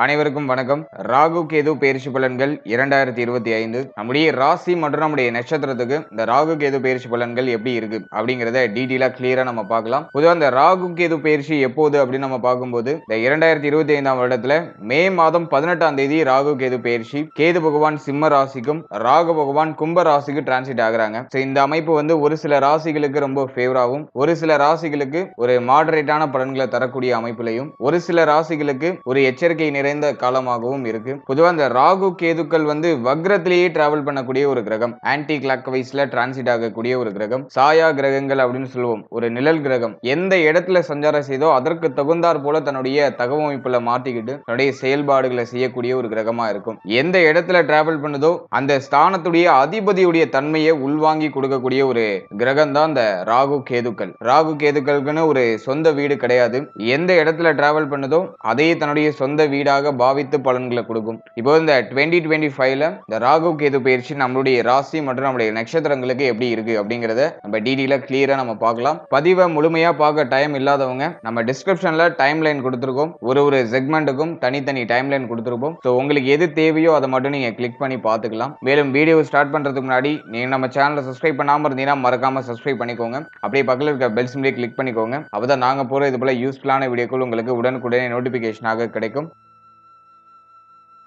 அனைவருக்கும் வணக்கம். ராகு கேது பெயர்ச்சி பலன்கள் 2025 நம்முடைய ராசி மற்றும் நம்முடைய நட்சத்திரத்துக்கு இந்த ராகு கேது பெயர்ச்சி பலன்கள் எப்படி இருக்கு அப்படிங்கறத டீடைலா கிளியரா நம்ம பார்க்கலாம். பொதுவா இந்த ராகு கேது பெயர்ச்சி எப்போது அப்படின்னு நம்ம பார்க்கும்போது இந்த 2025ஆம் வருடத்துல மே மாதம் 18ஆம் தேதி ராகு கேது பெயர்ச்சி. கேது பகவான் சிம்ம ராசிக்கும் ராகு பகவான் கும்ப ராசிக்கு டிரான்சிட் ஆகுறாங்க. இந்த அமைப்பு வந்து ஒரு சில ராசிகளுக்கு ரொம்ப ஃபேவராகவும் ஒரு சில ராசிகளுக்கு ஒரு மாடரேட்டான பலன்களை தரக்கூடிய அமைப்பிலையும் ஒரு சில ராசிகளுக்கு ஒரு எச்சரிக்கை நிறைந்த காலமாகவும் இருக்கு. பொதுவா இந்த ராகு கேதுக்கள் வந்து வக்ரத்திலேயே டிராவல் பண்ணக்கூடிய ஒரு கிரகம், ஆன்டி கிளாக் வைஸ்ல டிரான்சிட் ஆகக்கூடிய ஒரு கிரகம், சாயா கிரகங்கள் அப்படின்னு சொல்லுவோம். ஒரு நிழல் கிரகம் எந்த இடத்துல சஞ்சாரம் செய்தோ அதற்கு தகுந்தாற் போல தன்னுடைய தகவமைப்புல மாட்டிக்கிட்டு தன்னுடைய செயல்பாடுகளை செய்யக்கூடிய ஒரு கிரகமா இருக்கும். எந்த இடத்துல டிராவல் பண்ணுதோ அந்த ஸ்தானத்துடைய அதிபதியுடைய தன்மையை உள்வாங்கி கொடுக்கக்கூடிய ஒரு கிரகம் தான் இந்த ராகு கேதுக்கள். ராகு கேதுக்களுக்குன்னு ஒரு சொந்த வீடு கிடையாது. எந்த இடத்துல டிராவல் பண்ணுதோ அதே தன்னுடைய சொந்த வீடாக பாவித்து பலன்களை கொடுக்கும். இப்போ இந்த 2025ல இந்த ராகு கேது பயிற்சி நம்மளுடைய ராசி மற்றும் நம்மளுடைய நட்சத்திரங்களுக்கு எப்படி இருக்கு அப்படிங்கறத நம்ம டீடைலா கிளியரா நம்ம பார்க்கலாம். பதிவை முழுமையா பார்க்க டைம் இல்லாதவங்க நம்ம டிஸ்கிரிப்ஷன்ல டைம் லைன் கொடுத்திருக்கோம். ஒரு செக்மெண்ட்டுக்கும் தனித்தனி டைம் லைன் கொடுத்திருப்போம். ஸோ உங்களுக்கு எது தேவையோ அதை மட்டும் நீங்க கிளிக் பண்ணி பார்த்துக்கலாம். மேலும் வீடியோ ஸ்டார்ட் பண்றதுக்கு முன்னாடி நீங்க நம்ம சேனலை சப்ஸ்கிரைப் பண்ணாம இருந்தீங்கன்னா மறக்காம சப்ஸ்கிரைப் பண்ணிக்கோங்க. அப்படியே பக்கத்தில் இருக்க பெல் சிம்பிளை கிளிக் பண்ணிக்கோங்க. அப்பதான் நாங்க போற இது போல யூஸ்ஃபுல்லான வீடியோக்கள் உங்களுக்கு உடனுக்குடனே நோட்டிபிகேஷனாக கிடைக்கும்.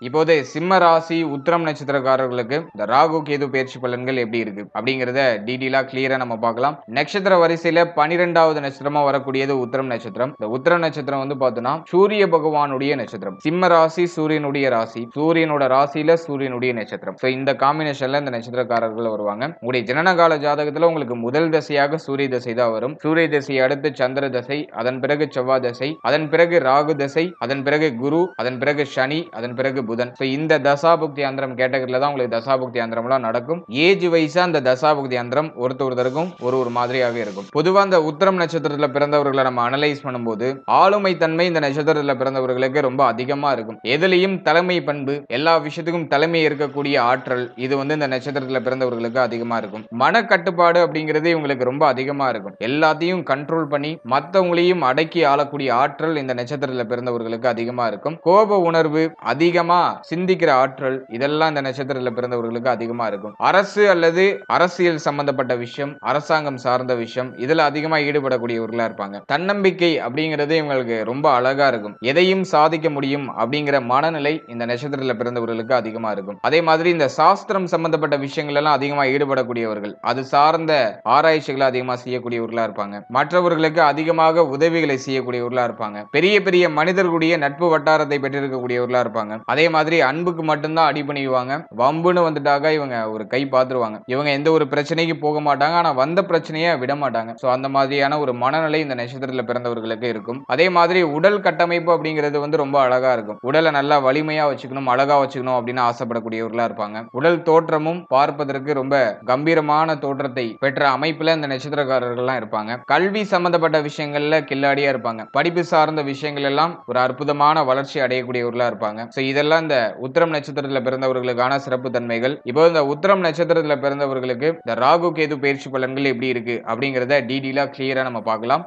இப்போது சிம்ம ராசி உத்திரம் நட்சத்திரக்காரர்களுக்கு இந்த ராகு கேது பயிற்சி பலன்கள் எப்படி இருக்கு அப்படிங்கறத டீடைலா கிளியரா நம்ம பார்க்கலாம். நட்சத்திர வரிசையில 12வது நட்சத்திரமா வரக்கூடியது உத்திரம் நட்சத்திரம். இந்த உத்திரம் நட்சத்திரம் வந்து பார்த்தோம்னா சூரிய பகவானுடைய நட்சத்திரம். சிம்ம ராசி சூரியனுடைய ராசி, சூரியனோட ராசியில சூரியனுடைய நட்சத்திரம். இந்த காம்பினேஷன்ல இந்த நட்சத்திரக்காரர்கள் வருவாங்க. உங்களுடைய ஜனனகால ஜாதகத்துல உங்களுக்கு முதல் தசையாக சூரிய தசை தான் வரும். சூரிய தசை அடுத்து சந்திர தசை, அதன் பிறகு செவ்வாய் தசை, அதன் பிறகு ராகு தசை, அதன் பிறகு குரு, அதன் பிறகு சனி, அதன் பிறகு புதன். இந்த தசாபுக்தி அந்தரம் கேட்டகரியில தான் உங்களுக்கு தசாபுக்தி அந்தரம்லாம் நடக்கும். ஏஜ் வைஸா அந்த தசாபுக்தி அந்தரம் ஒருத்தருக்கும் ஒரு மாதிரியாக இருக்கும். பொதுவா இந்த உத்திரம் நட்சத்திரத்துல பிறந்தவர்களை நம்ம அனலைஸ் பண்ணும்போது ஆளுமை தன்மை இந்த நட்சத்திரத்துல பிறந்தவர்களுக்கு ரொம்ப அதிகமா இருக்கும். எதுலையும் தலைமை பண்பு, எல்லா விஷயத்துக்கும் தலைமை இருக்கக்கூடிய ஆற்றல் இது வந்து இந்த நட்சத்திரத்துல பிறந்தவர்களுக்கு அதிகமா இருக்கும். மனக்கட்டுப்பாடு அப்படிங்கிறது இவங்களுக்கு ரொம்ப அதிகமா இருக்கும். எல்லாத்தையும் கண்ட்ரோல் பண்ணி மற்றவங்களையும் அடக்கி ஆளக்கூடிய ஆற்றல் இந்த நட்சத்திரத்துல பிறந்தவர்களுக்கு அதிகமா இருக்கும். கோப உணர்வு அதிகமா சிந்திக்கிற ஆற்றல் இதெல்லாம் இந்த நட்சத்திரத்துல பிறந்தவர்களுக்கு அதிகமா இருக்கும். அரசு அல்லது அரசியல் சம்பந்தப்பட்ட விஷயம், அரசாங்கம் சார்ந்த விஷயம் இதுல அதிகமா ஈடுபடக்கூடியவர்களா இருப்பாங்க. தன்னம்பிக்கை அப்படிங்கிறது இவங்களுக்கு ரொம்ப அழகா இருக்கும். எதையும் சாதிக்க முடியும் அப்படிங்கிற மனநிலை இந்த நட்சத்திரத்துல பிறந்தவர்களுக்கு அதிகமா இருக்கும். அதே மாதிரி இந்த சாஸ்திரம் சம்பந்தப்பட்ட விஷயங்கள் எல்லாம் அதிகமா ஈடுபடக்கூடியவர்கள், அது சார்ந்த ஆராய்ச்சிகளை அதிகமா செய்யக்கூடியவர்களா இருப்பாங்க. மற்றவர்களுக்கு அதிகமாக உதவிகளை செய்யக்கூடியவர்களா இருப்பாங்க. பெரிய பெரிய மனிதர்களுடைய நட்பு வட்டாரத்தை பெற்றிருக்கக்கூடியவர்களா இருப்பாங்க. அதே மாதிரி அன்புக்கு மட்டும்தான் அடிபணிவாங்க. வம்புன்னு வந்துட்டாக இவங்க ஒரு கை பார்த்துருவாங்க. இவங்க எந்த ஒரு பிரச்சனைக்கு போக மாட்டாங்க. ஆனா வந்த பிரச்சனையை விட மாட்டாங்க. அந்த மாதிரியான ஒரு மனநிலை இந்த நட்சத்திரத்துல பிறந்தவர்களுக்கு இருக்கும். அதே மாதிரி உடல் கட்டமைப்பு அப்படிங்கிறது வந்து ரொம்ப அழகா இருக்கும். உடலை நல்லா வலிமையா வச்சுக்கணும், அழகா வச்சுக்கணும் அப்படின்னு ஆசைப்படக்கூடியவர்களா இருப்பாங்க. உடல் தோற்றமும் பார்ப்பதற்கு ரொம்ப கம்பீரமான தோற்றத்தை பெற்ற அமைப்புல இந்த நட்சத்திரக்காரர்கள்லாம் இருப்பாங்க. கல்வி சம்பந்தப்பட்ட விஷயங்கள்ல கில்லாடியா இருப்பாங்க. படிப்பு சார்ந்த விஷயங்கள் எல்லாம் ஒரு அற்புதமான வளர்ச்சி அடையக்கூடியவர்களா இருப்பாங்க. இதெல்லாம் இந்த உத்திரம் நட்சத்திரத்துல பிறந்தவர்களுக்கான சிறப்பு தன்மைகள். இப்போ இந்த உத்திரம் நட்சத்திரத்துல பிறந்தவர்களுக்கு இந்த ராகு கேது பயிற்சி பலன்கள் எப்படி இருக்கு அப்படிங்கறத டீடைலா கிளியரா நம்ம பார்க்கலாம்.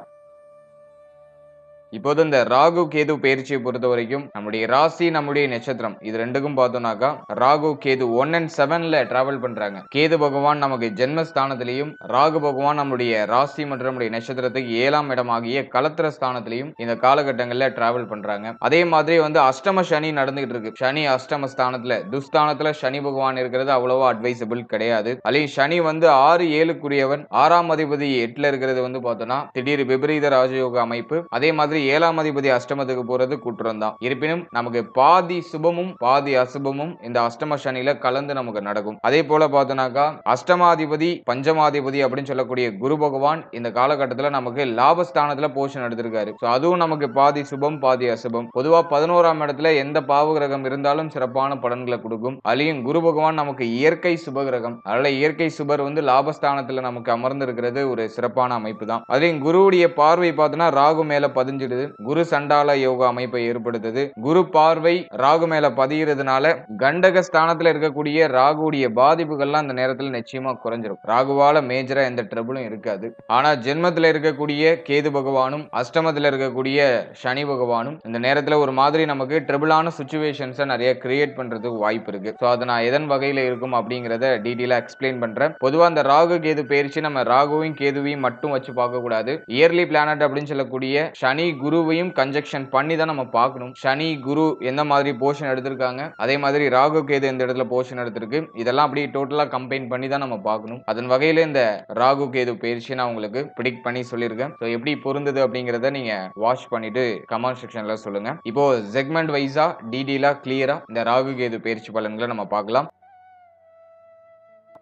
இப்போது இந்த ராகு கேது பயிற்சியை பொறுத்த வரைக்கும் நம்முடைய ராசி நம்முடைய நட்சத்திரம் இது ரெண்டுக்கும் பார்த்தோம்னாக்கா ராகு கேது 1 and 7ல டிராவல் பண்றாங்க. கேது பகவான் நமக்கு ஜென்மஸ்தானத்திலையும் ராகு பகவான் நம்முடைய ராசி மற்றும் நம்முடைய நட்சத்திரத்துக்கு 7ஆம் இடமாகிய கலத்திர ஸ்தானத்திலையும் இந்த காலகட்டங்கள்ல டிராவல் பண்றாங்க. அதே மாதிரி வந்து அஷ்டம சனி நடந்துகிட்டு இருக்கு. சனி அஷ்டம ஸ்தானத்துல துஸ்தானத்துல சனி பகவான் இருக்கிறது அவ்வளவா அட்வைசபிள் கிடையாது. அதுலயும் சனி வந்து 6-7க்குரியவன், 6ஆம் அதிபதி 8ல இருக்கிறது வந்து பார்த்தோம்னா திடீர் விபரீத ராஜயோக அமைப்பு. அதே மாதிரி 7ஆம் அதிபதி அஷ்டமத்துக்கு போறது குற்றம் தான். இருப்பினும் நமக்கு பாதி சுபமும் பாதி அசுபமும் இந்த அஷ்டம சனியில கலந்து நமக்கு நடக்கும். அதே போல பார்த்தோம்னாக்கா அஷ்டமாதிபதி பஞ்சமாதிபதி அப்படின்னு சொல்லக்கூடிய குரு பகவான் இந்த காலகட்டத்தில் நமக்கு லாபஸ்தானத்துல போஷன் எடுத்திருக்காரு. அதுவும் நமக்கு பாதி சுபம் பாதி அசுபம். பொதுவா 11ஆம் இடத்துல எந்த பாவ கிரகம் இருந்தாலும் சிறப்பான பலன்களை கொடுக்கும். அதுலயும் குரு பகவான் நமக்கு இயற்கை சுப கிரகம். அதனால இயற்கை சுபர் வந்து லாபஸ்தானத்துல நமக்கு அமர்ந்து இருக்கிறது ஒரு சிறப்பான அமைப்பு தான். அதுலயும் குருவுடைய பார்வை பார்த்தோம்னா ராகு மேல பதிஞ்சு செய்யுது. குரு சண்டால யோக அமைப்பை ஏற்படுத்துது. குரு பார்வை ராகு மேல பதியறதுனால கண்டக ஸ்தானத்துல இருக்கக்கூடிய ராகுடைய பாதிப்புகள்லாம் அந்த நேரத்துல நிச்சயமா குறைஞ்சிரும். ராகுவால மேஜரா எந்த ட்ரபிளும் இருக்காது. ஆனா ஜென்மத்துல இருக்கக்கூடிய கேது பகவானும் அஷ்டமத்துல இருக்கக்கூடிய சனி பகவானும் இந்த நேரத்துல ஒரு மாதிரி நமக்கு ட்ரபிளான சிச்சுவேஷன்ஸை நிறைய கிரியேட் பண்றதுக்கு வாய்ப்பு இருக்கு. ஸோ அதை நான் எதன் வகையில இருக்கும் அப்படிங்கிறத டீட்டெயிலா எக்ஸ்பிளைன் பண்றேன். பொதுவா அந்த ராகு கேது பயிற்சி நம்ம ராகுவையும் கேதுவையும் மட்டும் வச்சு பார்க்க கூடாது. இயர்லி பிளானட் அப்படின்னு சொல்லக்கூடிய சனி குருவையும் கன்ஜெக்ஷன் பண்ணி தான் நம்ம பார்க்கணும். சனி குரு எந்த மாதிரி போர்ஷன் எடுத்திருக்காங்க, அதே மாதிரி ராகு கேது எந்த இடத்துல போர்ஷன் எடுத்திருக்கு, இதெல்லாம் அப்படி டோட்டலா கம்பைன் பண்ணி தான் நம்ம பார்க்கணும். அதன் வகையில இந்த ராகு கேது பயிற்சி நான் உங்களுக்கு ப்ரிடிக்ட் பண்ணி சொல்லியிருக்கேன். ஸோ எப்படி பொருந்தது அப்படிங்கிறத நீங்க வாட்ச் பண்ணிட்டு கமெண்ட் செக்ஷன்ல சொல்லுங்க. இப்போ செக்மெண்ட் வைஸா டீடெயிலா கிளியரா இந்த ராகு கேது பயிற்சி பலன்களை நம்ம பார்க்கலாம்.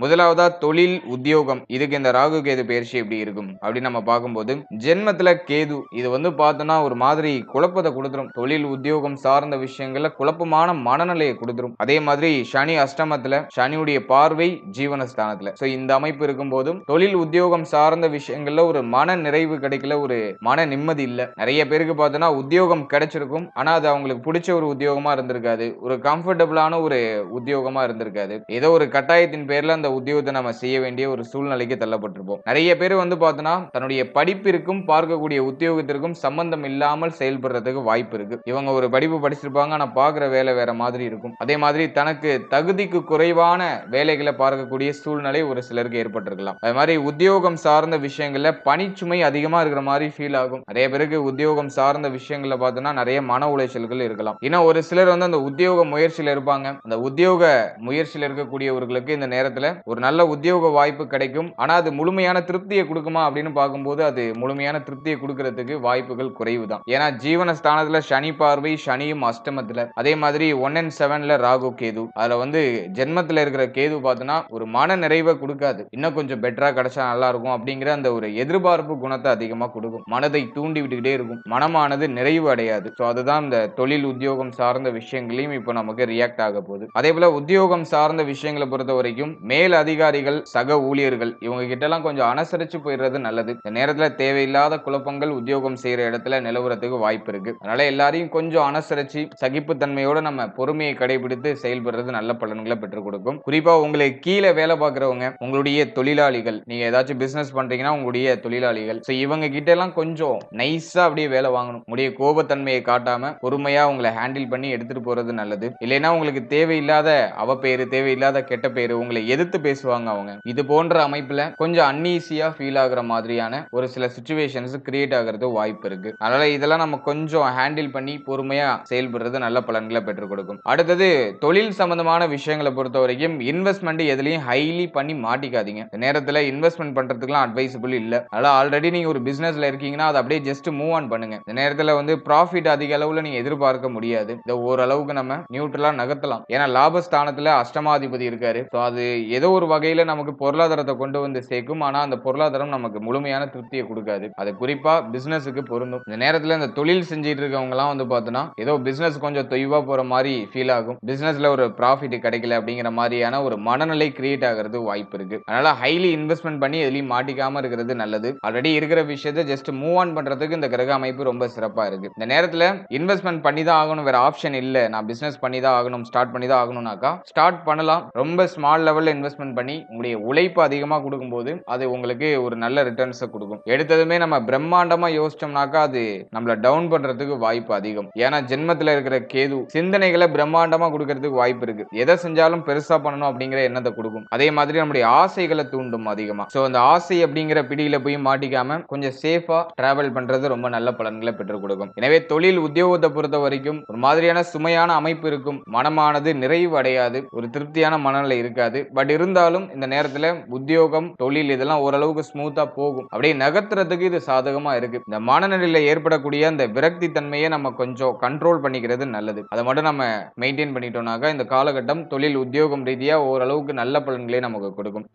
முதலாவதா தொழில் உத்தியோகம், இதுக்கு இந்த ராகு கேது பயிற்சி எப்படி இருக்கும் அப்படின்னு நம்ம பார்க்கும்போது ஜென்மத்துல கேது இது வந்து பார்த்தோம்னா ஒரு மாதிரி குழப்பத்தை கொடுத்துரும். தொழில் உத்தியோகம் சார்ந்த விஷயங்கள்ல குழப்பமான மனநிலையை கொடுத்துரும். அதே மாதிரி சனி அஷ்டமத்துல, சனியுடைய பார்வை ஜீவனஸ்தானத்துல. சோ இந்த அமைப்பு இருக்கும் போதும் தொழில் உத்தியோகம் சார்ந்த விஷயங்கள்ல ஒரு மன நிறைவு கிடைக்கல, ஒரு மன நிம்மதி இல்ல. நிறைய பேருக்கு பார்த்தோம்னா உத்தியோகம் கிடைச்சிருக்கும், ஆனா அது அவங்களுக்கு பிடிச்ச ஒரு உத்தியோகமா இருந்திருக்காது, ஒரு கம்ஃபர்டபுளான ஒரு உத்தியோகமா இருந்திருக்காது. ஏதோ ஒரு கட்டாயத்தின் பேர்ல அந்த உத்தியோகத்தை நம்ம செய்ய வேண்டிய ஒரு சூழ்நிலைக்கு தள்ளப்பட்டிருப்போம். நிறைய பேர் வந்து பார்த்தோம்னா தன்னுடைய படிப்பிற்கும் பார்க்கக்கூடிய உத்தியோகத்திற்கும் சம்பந்தம் இல்லாமல் செயல்படுறதுக்கு வாய்ப்பு இருக்கு. இவங்க ஒரு படிப்பு படிச்சிருப்பாங்க, ஆனா பார்க்குற வேலை வேற மாதிரி இருக்கும். அதே மாதிரி தனக்கு தகுதிக்கு குறைவான வேலைகளை பார்க்கக்கூடிய சூழ்நிலை ஒரு சிலருக்கு ஏற்பட்டிருக்கலாம். அது மாதிரி உத்தியோகம் சார்ந்த விஷயங்கள்ல பணிச்சுமை அதிகமா இருக்கிற மாதிரி ஃபீல் ஆகும். நிறைய பேருக்கு உத்தியோகம் சார்ந்த விஷயங்கள்ல பார்த்தோம்னா நிறைய மன உளைச்சல்கள் இருக்கலாம். ஏன்னா ஒரு சிலர் வந்து அந்த உத்தியோக முயற்சியில இருப்பாங்க. அந்த உத்தியோக முயற்சியில் இருக்கக்கூடியவர்களுக்கு இந்த நேரத்துல ஒரு நல்ல உத்தியோக வாய்ப்பு கிடைக்கும். ஆனா அது முழுமையான திருப்தியை கொடுக்குமா அப்படின்னு பார்க்கும்போது அது முழுமையான திருப்தியை கொடுக்கிறதுக்கு வாய்ப்புகள் குறைவு தான். ஏன்னா ஜீவனஸ்தானத்துல சனி பார்வை, சனியும் அஷ்டமத்துல, அதே மாதிரி 1 and 7ல ராகு கேது. அதுல வந்து ஜென்மத்துல இருக்கிற கேது பார்த்தோம்னா ஒரு மன நிறைவை கொடுக்காது. இன்னும் கொஞ்சம் பெட்டரா கிடைச்சா நல்லா இருக்கும் அப்படிங்கிற அந்த ஒரு எதிர்பார்ப்பு குணத்தை அதிகமா கொடுக்கும். மனதை தூண்டி விட்டுக்கிட்டே இருக்கும். மனமானது நிறைவு அடையாது. ஸோ அதுதான் இந்த தொழில் உத்தியோகம் சார்ந்த விஷயங்களையும் இப்போ நமக்கு ரியாக்ட் ஆக போகுது. அதே போல உத்தியோகம் சார்ந்த விஷயங்களை பொறுத்த வரைக்கும் மேல் அதிகாரிகள், சக ஊழியர்கள் இவங்க கிட்ட எல்லாம் கொஞ்சம் அனுசரிச்சு போயிடுறது நல்லது. இந்த நேரத்துல தேவையில்லாத குழப்பங்கள் உத்தியோகம் செய்யற இடத்துல நிலவரத்துக்கு வாய்ப்பு இருக்கு. அதனால எல்லாரையும் கொஞ்சம் அனுசரிச்சு சகிப்புத்தன்மையோட நம்ம பொறுமையை கடைபிடித்து செயல்படுறது நல்ல பலன்களை பெற்றுக் கொடுக்கும். குறிப்பா உங்களுக்கு கீழே வேலை பார்க்கிறவங்க, உங்களுடைய தொழிலாளிகள், நீங்க ஏதாச்சும் பிசினஸ் பண்றீங்கன்னா உங்களுடைய தொழிலாளிகள், இவங்க கிட்ட எல்லாம் கொஞ்சம் நைஸா அப்படியே வேலை வாங்கணும். உங்களுடைய கோபத்தன்மையை காட்டாம பொறுமையா உங்களை ஹேண்டில் பண்ணி எடுத்துட்டு போறது நல்லது. இல்லைன்னா உங்களுக்கு தேவையில்லாத அவப்பேரு, தேவையில்லாத கெட்ட பேரு, உங்களை எதிர்த்து பேசுவாங்க அவங்க. இது போன்ற அமைப்புல கொஞ்சம் அன்ஈசியா ஃபீல் ஆகுற மாதிரியான ஒரு சில சிச்சுவேஷன்ஸ் கிரியேட் ஆகிறது வாய்ப்பு இருக்கு. அதனால இதெல்லாம் நம்ம கொஞ்சம் ஹேண்டில் பண்ணி பொறுமையா செயல்படுறது நல்ல பலன்களை பெற்றுக் கொடுக்கும். அடுத்தது தொழில் சம்பந்தமான விஷயங்களை பொறுத்த வரைக்கும் இன்வெஸ்ட்மெண்ட் எதுலையும் ஹைலி பண்ணி மாட்டிக்காதீங்க. இந்த நேரத்துல இன்வெஸ்ட்மெண்ட் பண்றதுக்குலாம் அட்வைசபிள் இல்ல. அதனால ஆல்ரெடி நீங்க ஒரு பிசினஸ்ல இருக்கீங்கன்னா அதை அப்படியே ஜஸ்ட் மூவ் ஆன் பண்ணுங்க. இந்த நேரத்துல வந்து ப்ராஃபிட் அதிக அளவுல நீங்க எதிர்பார்க்க முடியாது. இந்த ஓரளவுக்கு நம்ம நியூட்ரலா நகர்த்தலாம். ஏன்னா லாபஸ்தானத்துல அஷ்டமாதிபதி இருக்காரு. அது ஏதோ ஒரு வகையில நமக்கு பொருளாதாரத்தை கொண்டு வந்து சேர்க்கும். ஆனா அந்த பொருளாதாரம் நமக்கு முழுமையான திருப்தியை கொடுக்காது. அது குறிப்பா பிசினஸுக்கு பொருந்தும். இந்த நேரத்துல இந்த தொழில் செஞ்சிட்டு இருக்கவங்க எல்லாம் வந்து பார்த்தோம்னா ஏதோ பிசினஸ் கொஞ்சம் தொய்வா போற மாதிரி ஃபீல் ஆகும். பிசினஸ்ல ஒரு ப்ராஃபிட் கிடைக்கல அப்படிங்கிற மாதிரியான ஒரு மனநிலை கிரியேட் ஆகிறது வாய்ப்பு இருக்கு. அதனால ஹைலி இன்வெஸ்ட்மெண்ட் பண்ணி எதுலையும் மாட்டிக்காம இருக்கிறது நல்லது. ஆல்ரெடி இருக்கிற விஷயத்தை ஜஸ்ட் மூவ் ஆன் பண்றதுக்கு இந்த கிரக அமைப்பு ரொம்ப சிறப்பா இருக்கு. இந்த நேரத்துல இன்வெஸ்ட்மெண்ட் பண்ணி தான் ஆகணும், வேற ஆப்ஷன் இல்ல, நான் பிசினஸ் பண்ணி தான் ஆகணும், ஸ்டார்ட் பண்ணி தான் ஆகணும்னாக்கா ஸ்டார்ட் பண்ணலாம். ரொம்ப ஸ்மால் லெவல்ல இன்வெஸ்ட்மெண்ட் பண்ணி உங்களுடைய உழைப்பு அதிகமா கொடுக்கும்போது அது உங்களுக்கு ஒரு நல்ல ரிட்டர்ன்ஸை கொடுக்கும். எடுத்ததுமே நம்ம பிரம்மாண்டமா யோசிச்சோம்னாக்கா அது நம்மள டவுன் பண்றதுக்கு வாய்ப்பு அதிகம். ஏன்னா ஜென்மத்துல இருக்கிற கேது சிந்தனைகளை பிரம்மாண்டமா கொடுக்கறதுக்கு வாய்ப்பு இருக்கு. எதை செஞ்சாலும் பெருசா பண்ணணும் அப்படிங்கிற எண்ணத்தை கொடுக்கும். அதே மாதிரி நம்முடைய ஆசைகளை தூண்டும் அதிகமா. சோ அந்த ஆசை அப்படிங்கிற பிடியில போய் மாட்டிக்காம கொஞ்சம் சேஃபா டிராவல் பண்றது ரொம்ப நல்ல பலன்களை பெற்றுக் கொடுக்கும். எனவே தொழில் உத்தியோகத்தை பொறுத்த வரைக்கும் ஒரு மாதிரியான சுமையான அமைப்பு இருக்கும். மனமானது நிறைவு அடையாது, ஒரு திருப்தியான மனநிலை இருக்காது. பட் இருந்தாலும் இந்த நேரத்துல உத்தியோகம், தொழில் இதெல்லாம் ஓரளவுக்கு ஸ்மூத்தா போகும். அப்படியே நகர்த்துறதுக்கு இது சாதகமா இருக்கு. இந்த மனநிலையில ஏற்படக்கூடிய அந்த விரக்தி தன்மையை நம்ம கொஞ்சம் கண்ட்ரோல் பண்ணிக்கிறது நல்லது. அதை மட்டும் நம்ம மெயின்டைன் பண்ணிட்டோம்னாக்கா இந்த காலகட்டம் தொழில் உத்தியோகம் ரீதியா ஓரளவுக்கு நல்ல பலன்களே நமக்கு கொடுக்கும்.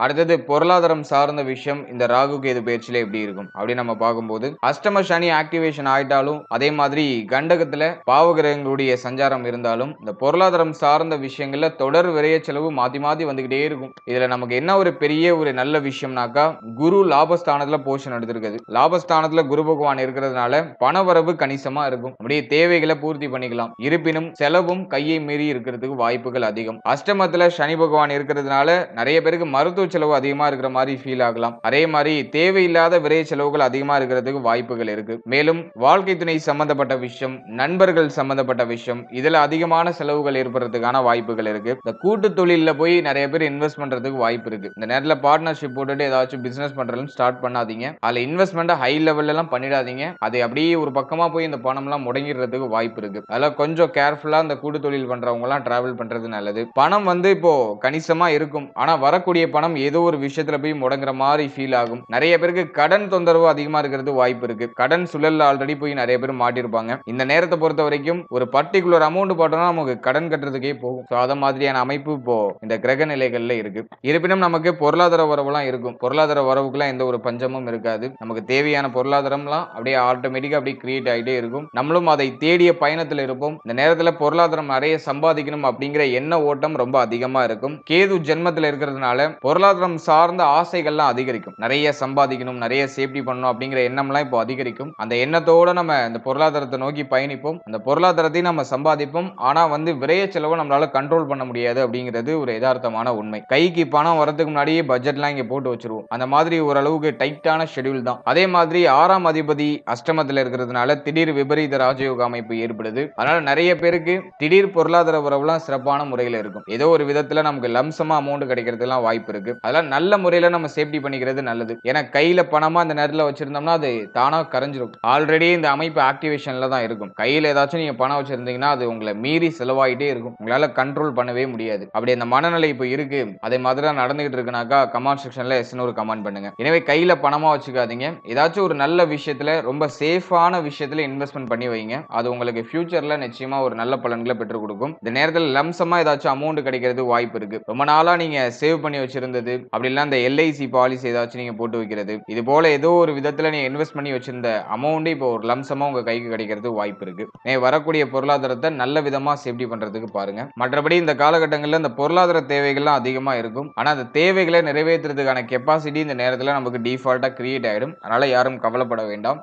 அடுத்தது பொருளாதாரம் சார்ந்த விஷயம் இந்த ராகு கேது பயிற்சியில எப்படி இருக்கும் அப்படின்னு நம்ம பார்க்கும்போது, அஷ்டம சனி ஆக்டிவேஷன் ஆயிட்டாலும் அதே மாதிரி கண்டகத்துல பாவகிரகங்களுடைய சஞ்சாரம் இருந்தாலும் இந்த பொருளாதாரம் சார்ந்த விஷயங்கள்ல தொடர் விரைய செலவு மாத்தி மாத்தி வந்துகிட்டே இருக்கும். இதுல நமக்கு என்ன ஒரு பெரிய ஒரு நல்ல விஷயம்னாக்கா, குரு லாபஸ்தானத்துல போஷன் எடுத்திருக்குது. லாபஸ்தானத்துல குரு பகவான் இருக்கிறதுனால பணவரவு கணிசமா இருக்கும். அப்படியே தேவைகளை பூர்த்தி பண்ணிக்கலாம். இருப்பினும் செலவும் கையை மீறி இருக்கிறதுக்கு வாய்ப்புகள் அதிகம். அஷ்டமத்துல சனி பகவான் இருக்கிறதுனால நிறைய பேருக்கு மருத்துவ செலவு அதிகமா இருக்கிற மாதிரி ஃபீல் ஆகலாம். அதே மாதிரி தேவையில்லாத விரைய செலவுகள் அதிகமா இருக்கிறதுக்கு வாய்ப்புகள் இருக்கு. மேலும் வாழ்க்கை துணை சம்பந்தப்பட்ட விஷயம், நண்பர்கள் சம்பந்தப்பட்ட விஷயம், இதுல அதிகமான செலவுகள் ஏற்படுறதுக்கான வாய்ப்புகள் இருக்கு. இந்த கூட்டு தொழில போய் நிறைய பேர் இன்வெஸ்ட் பண்றதுக்கு வாய்ப்பு இருக்கு. இந்த நேரத்துல பார்ட்னர்ஷிப் போட்டுட்டு ஏதாச்சும் பிசினஸ் பண்றதுன்னு ஸ்டார்ட் பண்ணாதீங்க. அதுல இன்வெஸ்ட்மெண்ட் ஹை லெவல்ல எல்லாம் பண்ணிடாதீங்க. அது அப்படியே ஒரு பக்கமா போய் இந்த பணம் எல்லாம் முடங்கிடுறதுக்கு வாய்ப்பு இருக்கு. அதெல்லாம் கொஞ்சம் கேர்ஃபுல்லா இந்த கூட்டு தொழில் பண்றவங்க எல்லாம் டிராவல் பண்றது நல்லது. பணம் இப்போ கணிசமா இருக்கும். ஆனா வரக்கூடிய பணம் ஏதோ ஒரு விஷயத்துல போய் முடங்குற மாதிரி ஃபீல் ஆகும். நிறைய பேருக்கு கடன் தொந்தரவு அதிகமா இருக்கிறது வாய்ப்பு இருக்கு. கடன் சுழல்ல ஆல்ரெடி போய் நிறைய பேர் மாட்டிருப்பாங்க. இந்த நேரத்தை பொறுத்த வரைக்கும் ஒரு பர்டிகுலர் அமௌண்ட் போட்டோம்னா நமக்கு கடன் கட்டுறதுக்கே போகும். அத மாதிரியான அமைப்பு இப்போ இந்த கிரக நிலைகள்ல இருக்கு. இருப்பினும் நமக்கு பொருளாதார வரவுலாம் இருக்கும். பொருளாதார வரவுக்குலாம் எந்த ஒரு பஞ்சமும் இருக்காது. நமக்கு தேவையான பொருளாதாரம்லாம் அப்படியே ஆட்டோமேட்டிக்கா அப்படியே கிரியேட் ஆகிட்டே இருக்கும். நம்மளும் அதை தேடிய பயணத்தில் இருப்போம். இந்த நேரத்தில் பொருளாதாரம் நிறைய சம்பாதிக்கணும் அப்படிங்கிற எண்ண ஓட்டம் ரொம்ப அதிகமா இருக்கும். கேது ஜென்மத்தில் இருக்கிறதுனால பொருளாதாரம் சார்ந்த ஆசைகள்லாம் அதிகரிக்கும். நிறைய சம்பாதிக்கணும், நிறைய சேஃப்டி பண்ணணும் அப்படிங்கிற எண்ணம்லாம் இப்போ அதிகரிக்கும். அந்த எண்ணத்தோட நம்ம இந்த பொருளாதாரத்தை நோக்கி பயணிப்போம். அந்த பொருளாதாரத்தை நம்ம சம்பாதிப்போம். ஆனா விரைய செலவை நம்மளால கண்ட்ரோல் பண்ண முடியாது அப்படிங்கிறது ஒரு யதார்த்தமான உண்மை. கைக்கு பணம் வரதுக்கு முன்னாடியே பட்ஜெட்லாம் இங்க போட்டு வச்சிருவோம். அந்த மாதிரி ஓரளவுக்கு டைட்டான ஷெட்யூல் தான். அதே மாதிரி 6ஆம் அதிபதி அஷ்டமத்தில் இருக்கிறதுனால திடீர் விபரீத ராஜயோக அமைப்பு ஏற்படுது. அதனால நிறைய பேருக்கு திடீர் பொருளாதார வரவுலாம் சிறப்பான முறையில் இருக்கும். ஏதோ ஒரு விதத்துல நமக்கு லம்சமா அமௌண்ட் கிடைக்கிறதுலாம் வாய்ப்பு இருக்கு. அதெல்லாம் நல்ல முறையில நம்ம சேஃப்டி பண்ணிக்கிறது நல்லது. ஏன்னா கையில பணமா அந்த நேரத்தில் வச்சிருந்தோம்னா அது தானா கரைஞ்சிரும். ஆல்ரெடி இந்த அமைப்பு ஆக்டிவேஷன்ல தான் இருக்கும். கையில ஏதாச்சும் நீங்க பணம் வச்சிருந்தீங்கன்னா அது உங்களை மீறி செலவாயிட்டே இருக்கும். உங்களால கண்ட்ரோல் பண்ணவே முடியாது. அப்படி அந்த மனநிலை இப்போ இருக்கு. அதே மாதிரி தான் நடந்துகிட்டு இருக்குனாக்கா கமெண்ட் செக்ஷன்ல எஸ்னு ஒரு கமெண்ட் பண்ணுங்க. எனவே கையில பணமா வச்சுக்காதீங்க. ஏதாச்சும் ஒரு நல்ல விஷயத்துல ரொம்ப சேஃபான விஷயத்துல இன்வெஸ்ட்மெண்ட் பண்ணி வைங்க. அது உங்களுக்கு ஃபியூச்சர்ல நிச்சயமா ஒரு நல்ல பலன்களை பெற்றுக் கொடுக்கும். இந்த நேரத்தில் லம்சமா ஏதாச்சும் அமௌண்ட் கிடைக்கிறது வாய்ப்பு இருக்கு. ரொம்ப நாளா நீங்க சேவ் பண்ணி வச்சிருந்தது அப்படி இல்ல இந்த எல்ஐசி பாலிசி ஏதாச்சும் நீங்க போட்டு வைக்கிறது, இது போல ஏதோ ஒரு விதத்துல நீங்க இன்வெஸ்ட் பண்ணி வச்சிருந்த அமௌண்ட் இப்போ ஒரு லம்சமா உங்க கைக்கு கிடைக்கிறது வாய்ப்பு இருக்கு. வரக்கூடிய பொருளாதாரத்தை நல்ல விதமா சேஃப்டி பண்றதுக்கு பாருங்க. மற்றபடி இந்த காலகட்டங்களில் இந்த பொருளாதார தேவைகள்லாம் அதிகமா இருக்கும். ஆனா அந்த தேவைகளை நிறைவேற்றுறதுக்கான கெப்பாசிட்டி இந்த நேரத்தில் நமக்கு டிஃபால்ட்டா கிரியேட் ஆயிடும். அதனால யாரும் கவலைப்பட வேண்டாம்.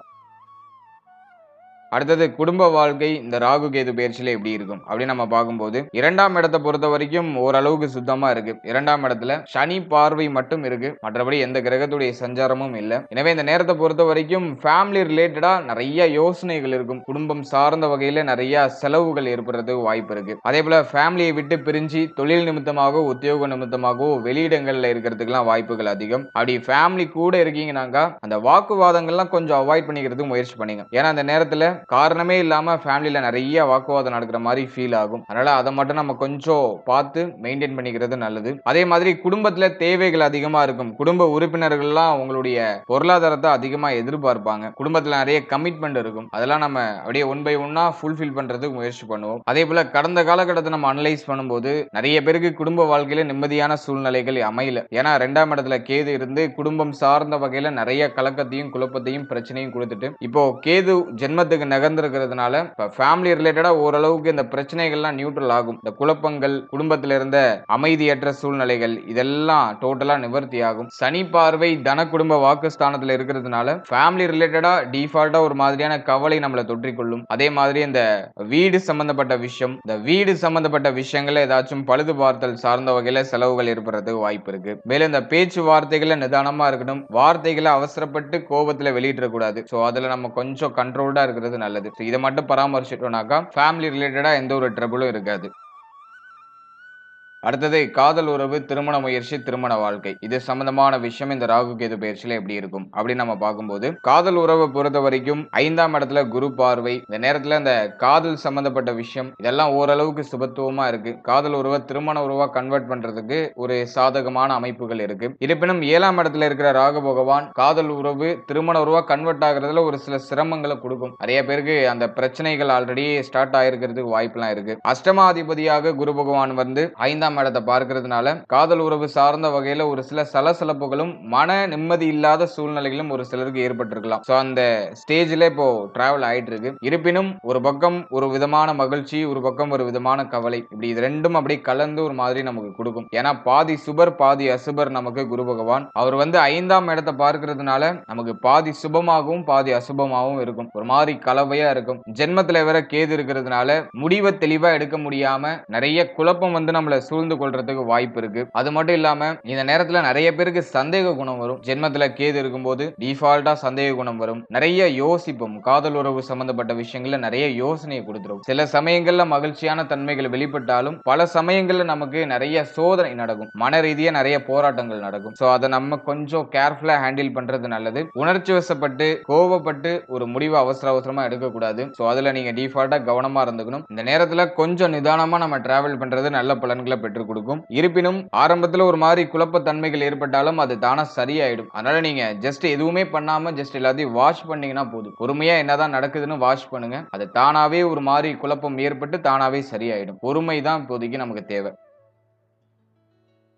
அடுத்தது குடும்ப வாழ்க்கை இந்த ராகு கேது பயிற்சியில எப்படி இருக்கும் அப்படின்னு நம்ம பார்க்கும்போது, 2ஆம் இடத்தை பொறுத்த வரைக்கும் ஓரளவுக்கு சுத்தமா இருக்கு. 2ஆம் இடத்துல சனி பார்வை மட்டும் இருக்கு. மற்றபடி எந்த கிரகத்துடைய சஞ்சாரமும் இல்ல. எனவே இந்த நேரத்தை பொறுத்த வரைக்கும் ஃபேமிலி ரிலேட்டடா நிறைய யோசனைகள் இருக்கும். குடும்பம் சார்ந்த வகையில நிறைய செலவுகள் ஏற்படுறதுக்கு வாய்ப்பு இருக்கு. அதே போல ஃபேமிலியை விட்டு பிரிஞ்சு தொழில் நிமித்தமாகவோ உத்தியோக நிமித்தமாகவோ வெளியிடங்கள்ல இருக்கிறதுக்கெல்லாம் வாய்ப்புகள் அதிகம். அப்படி ஃபேமிலி கூட இருக்கீங்கன்னாக்கா அந்த வாக்குவாதங்கள்லாம் கொஞ்சம் அவாய்ட் பண்ணிக்கிறதுக்கு முயற்சி பண்ணுங்க. ஏன்னா அந்த நேரத்துல காரணமே இல்லாம ஃபேமிலில நிறைய வாக்குவாதம் நடக்கிற மாதிரி ஃபீல் ஆகும். அதனால அதை மட்டும் நம்ம கொஞ்சம் பார்த்து மெயின்டைன் பண்ணிக்கிறது நல்லது. அதே மாதிரி குடும்பத்துல தேவைகள் அதிகமா இருக்கும். குடும்ப உறுப்பினர்கள்லாம் உங்களுடைய பொருளாதாரத்தை அதிகமா எதிர்பார்ப்பாங்க. குடும்பத்துல நிறைய கமிட்மெண்ட் இருக்கும். அதெல்லாம் நம்ம அப்படியே ஒன் பை ஒன்னா ஃபுல்ஃபில் பண்றதுக்கு முயற்சி பண்ணுவோம். அதே போல கடந்த காலகட்டத்தை நம்ம அனலைஸ் பண்ணும்போது நிறைய பேருக்கு குடும்ப வாழ்க்கையில நிம்மதியான சூழ்நிலைகள் அமையல. ஏன்னா 2ஆம் இடத்துல கேது இருந்து குடும்பம் சார்ந்த வகையில நிறைய கலக்கத்தையும் குழப்பத்தையும் பிரச்சனையும் கொடுத்துட்டு இப்போ கேது ஜென்மத்துக்கு நகர்ந்திருக்கிறதுனால ஃபேமிலி ரிலேட்டடா ஓரளவுக்கு இந்த பிரச்சனைகள்லாம் நியூட்ரல் ஆகும். இந்த குழப்பங்கள், குடும்பத்தில் இருந்த அமைதியற்ற சூழ்நிலைகள் இதெல்லாம் டோட்டலா நிவர்த்தி ஆகும். சனி பார்வை தன குடும்ப வாக்குஸ்தானத்தில் இருக்கிறதுனால ஃபேமிலி ரிலேட்டடா டிஃபால்ட்டா ஒரு மாதிரியான கவலை நம்மளை தொற்றிக்கொள்ளும். அதே மாதிரி இந்த வீடு சம்பந்தப்பட்ட விஷயம், இந்த வீடு சம்பந்தப்பட்ட விஷயங்கள்ல ஏதாச்சும் பழுது பார்த்தல் சார்ந்த வகையில செலவுகள் ஏற்படுறதுக்கு வாய்ப்பு இருக்கு. மேலும் இந்த பேச்சு வார்த்தைகளை நிதானமா இருக்கணும். வார்த்தைகளை அவசரப்பட்டு கோபத்துல வெளியிடக்கூடாது. சோ அதுல நம்ம கொஞ்சம் கண்ட்ரோல்டா இருக்கிறது நல்லது. இதை மட்டும் பராமரிச்சிட்டோம்னாக்கா ஃபேமிலி ரிலேட்டடா எந்த ஒரு ட்ரபிளும் இருக்காது. அடுத்தது காதல் உறவு, திருமண முயற்சி, திருமண வாழ்க்கை இது சம்பந்தமான விஷயம் இந்த ராகு கேது பயிற்சியில எப்படி இருக்கும் அப்படின்னு நம்ம பார்க்கும்போது, காதல் உறவை பொறுத்த வரைக்கும் 5ஆம் இடத்துல குரு பார்வை. இந்த நேரத்துல இந்த காதல் சம்பந்தப்பட்ட விஷயம் இதெல்லாம் ஓரளவுக்கு சுபத்துவமா இருக்கு. காதல் உறவை திருமண உறவா கன்வெர்ட் பண்றதுக்கு ஒரு சாதகமான அமைப்புகள் இருக்கு. இருப்பினும் 7ஆம் இடத்துல இருக்கிற ராகு பகவான் காதல் உறவு திருமண உறவா கன்வெர்ட் ஆகுறதுல ஒரு சில சிரமங்களை கொடுக்கும். நிறைய பேருக்கு அந்த பிரச்சனைகள் ஆல்ரெடி ஸ்டார்ட் ஆயிருக்கிறதுக்கு வாய்ப்புலாம் இருக்கு. அஷ்டமாதிபதியாக குரு பகவான் 5ஆம் 5ஆம் இடத்தை பார்க்கிறதுனால காதல் உறவு சார்ந்த வகையில ஒரு சில சலசலப்புகளும் மன நிம்மதி இல்லாத சூழ்நிலைகளும் ஒரு சிலருக்கு ஏற்பட்டிருக்கலாம். சோ அந்த ஸ்டேஜ்ல இப்போ டிராவல் ஆயிட்டு இருக்கு. இருப்பினும் ஒரு பக்கம் ஒரு விதமான மகிழ்ச்சி, ஒரு பக்கம் ஒரு விதமான கவலை, இப்படி இது ரெண்டும் அப்படியே கலந்து ஒரு மாதிரி நமக்கு கொடுக்கும். ஏன்னா பாதி சுபர் பாதி அசுபர் நமக்கு குரு பகவான். அவர் வந்து 5ஆம் இடத்தை பார்க்கிறதுனால நமக்கு பாதி சுபமாகவும் பாதி அசுபமாகவும் இருக்கும். ஒரு மாதிரி கலவையா இருக்கும். ஜென்மத்துல வேற கேது இருக்கிறதுனால முடிவை தெளிவா எடுக்க முடியாம நிறைய குழப்பம் வந்து நம்மள சூழ்ந்து கொள்றதுக்கு வாய்ப்பு இருக்கு. அது மட்டும் இல்லாம இந்த நேரத்துல நிறைய பேருக்கு சந்தேக குணம் வரும். ஜென்மத்துல கேது இருக்கும்போது டிஃபால்ட்டா சந்தேக குணம் வரும். நிறைய யோசிப்போம். காதல் உறவு சம்பந்தப்பட்ட விஷயங்கள்ல நிறைய யோசனையை கொடுத்துரும். சில சமயங்கள்ல மகிழ்ச்சியான தன்மைகள் வெளிப்பட்டாலும் பல சமயங்கள்ல நமக்கு நிறைய சோதனை நடக்கும். மன ரீதியா நிறைய போராட்டங்கள் நடக்கும். சோ அதை நம்ம கொஞ்சம் கேர்ஃபுல்லா ஹேண்டில் பண்றது நல்லது. உணர்ச்சி வசப்பட்டு கோவப்பட்டு ஒரு முடிவு அவசர அவசரமா எடுக்கக்கூடாது. சோ அதுல நீங்க டிஃபால்ட்டா கவனமா இருந்துக்கணும். இந்த நேரத்துல கொஞ்சம் நிதானமா நம்ம டிராவல் பண்றது நல்ல பலன்களை பெற்றுக் கொடுக்கும். இருப்பினும் ஆரம்பத்துல ஒரு மாதிரி குழப்ப தன்மைகள் ஏற்பட்டாலும் அது தானா சரியாயிடும். அதனால நீங்க ஜஸ்ட் எதுவுமே பண்ணாம ஜஸ்ட் எல்லாத்தையும் வாட்ச் பண்ணீங்கன்னா போதும். பொறுமையா என்னதான் நடக்குதுன்னு வாட்ச் பண்ணுங்க. அது தானாவே ஒரு மாதிரி குழப்பம் ஏற்பட்டு தானாவே சரியாயிடும். பொறுமை தான் இப்போதைக்கு நமக்கு தேவை.